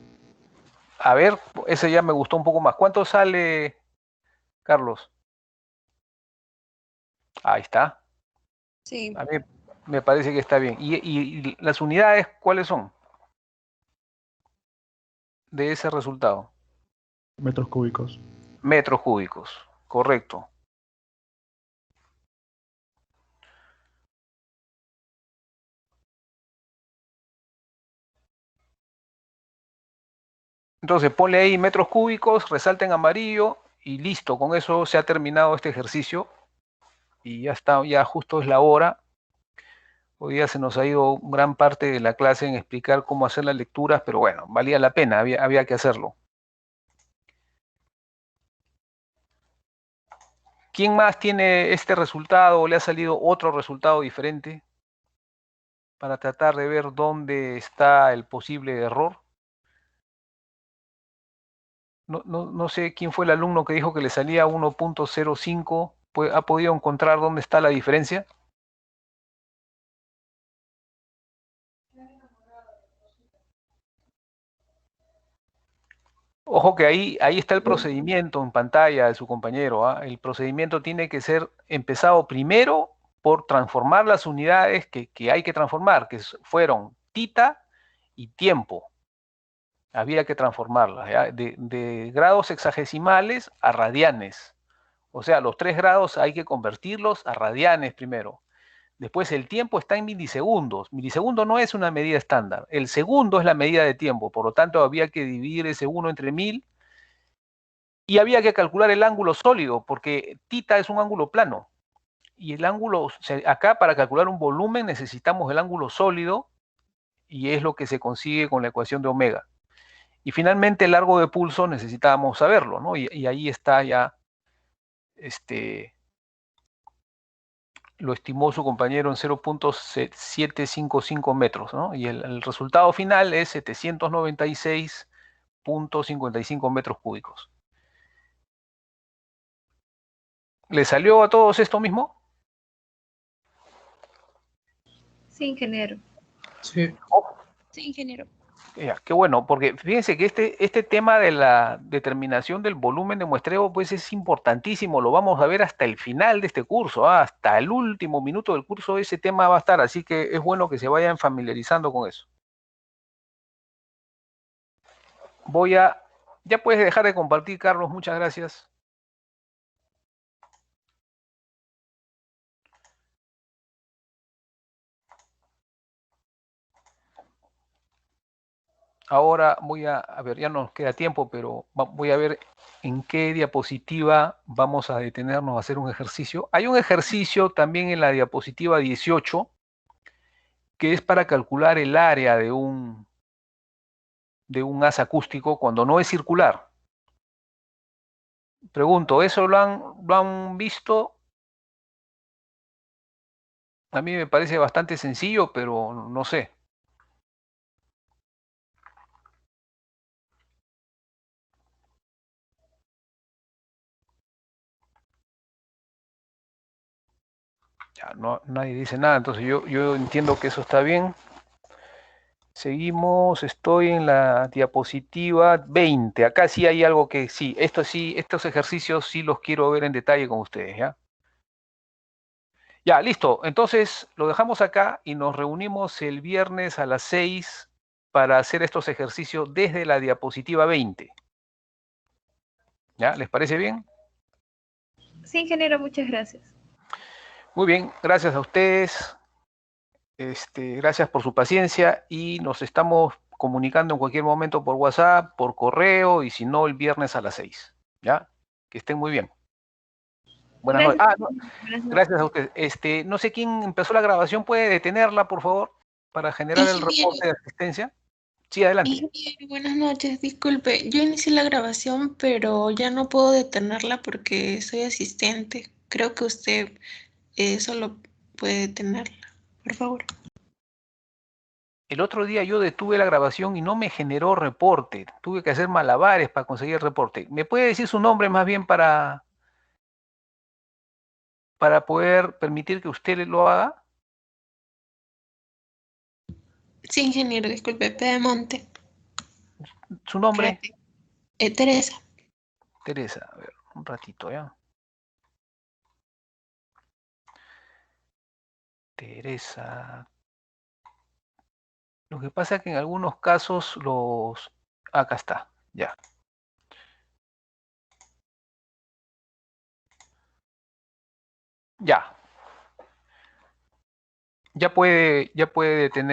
A ver, ese ya me gustó un poco más. ¿Cuánto sale, Carlos? Ahí está. Sí, A mí me parece que está bien. ¿Y las unidades cuáles son de ese resultado? Metros cúbicos. Metros cúbicos, correcto. Entonces ponle ahí metros cúbicos, resalta en amarillo y listo, con eso se ha terminado este ejercicio y ya está, ya justo es la hora. Hoy día se nos ha ido gran parte de la clase en explicar cómo hacer las lecturas, pero bueno, valía la pena, había que hacerlo. ¿Quién más tiene este resultado o le ha salido otro resultado diferente para tratar de ver dónde está el posible error? No sé quién fue el alumno que dijo que le salía 1.05, ¿ha podido encontrar dónde está la diferencia? Ojo que ahí está el procedimiento en pantalla de su compañero, ¿ah? El procedimiento tiene que ser empezado primero por transformar las unidades que hay que transformar, que fueron tita y tiempo. Había que transformarlas, ¿ya? De grados sexagesimales a radianes. O sea, los 3 grados hay que convertirlos a radianes primero. Después el tiempo está en milisegundos. Milisegundo no es una medida estándar. El segundo es la medida de tiempo. Por lo tanto, había que dividir ese 1 entre 1000 y había que calcular el ángulo sólido, porque tita es un ángulo plano. Y el ángulo, acá para calcular un volumen necesitamos el ángulo sólido y es lo que se consigue con la ecuación de omega. Y finalmente el largo de pulso necesitábamos saberlo, ¿no? Y ahí está ya, lo estimó su compañero en 0.755 metros, ¿no? Y el resultado final es 796.55 metros cúbicos. ¿Le salió a todos esto mismo? Sí, ingeniero. Sí. Sí, ingeniero. Ya, qué bueno, porque fíjense que este tema de la determinación del volumen de muestreo pues es importantísimo, lo vamos a ver hasta el final de este curso, hasta el último minuto del curso ese tema va a estar, así que es bueno que se vayan familiarizando con eso. Ya puedes dejar de compartir, Carlos, muchas gracias. Ahora a ver, ya nos queda tiempo, pero voy a ver en qué diapositiva vamos a detenernos a hacer un ejercicio. Hay un ejercicio también en la diapositiva 18, que es para calcular el área de un haz acústico cuando no es circular. Pregunto, ¿eso lo han visto? A mí me parece bastante sencillo, pero no sé. Ya, nadie dice nada, entonces yo entiendo que eso está bien. Seguimos, estoy en la diapositiva 20. Acá sí hay algo que sí, estos ejercicios sí los quiero ver en detalle con ustedes, ¿ya? Ya, listo. Entonces lo dejamos acá y nos reunimos el viernes a las 6 para hacer estos ejercicios desde la diapositiva 20. ¿Ya? ¿Les parece bien? Sí, ingeniero, muchas gracias. Muy bien, gracias a ustedes. Gracias por su paciencia y nos estamos comunicando en cualquier momento por WhatsApp, por correo y si no el viernes a las 6. ¿Ya? Que estén muy bien. Buenas noches. Gracias a ustedes. No sé quién empezó la grabación, ¿puede detenerla, por favor, para generar el reporte de asistencia? Sí, adelante. Ingeniero, buenas noches. Disculpe, yo inicié la grabación, pero ya no puedo detenerla porque soy asistente. Creo que usted solo puede detenerla, por favor. El otro día yo detuve la grabación y no me generó reporte. Tuve que hacer malabares para conseguir el reporte. ¿Me puede decir su nombre más bien para poder permitir que usted lo haga? Sí, ingeniero, disculpe, Pedemonte. ¿Su nombre? Teresa. Teresa, a ver, un ratito, ¿ya? Teresa. Lo que pasa es que en algunos casos acá está, ya. Ya. Ya puede detener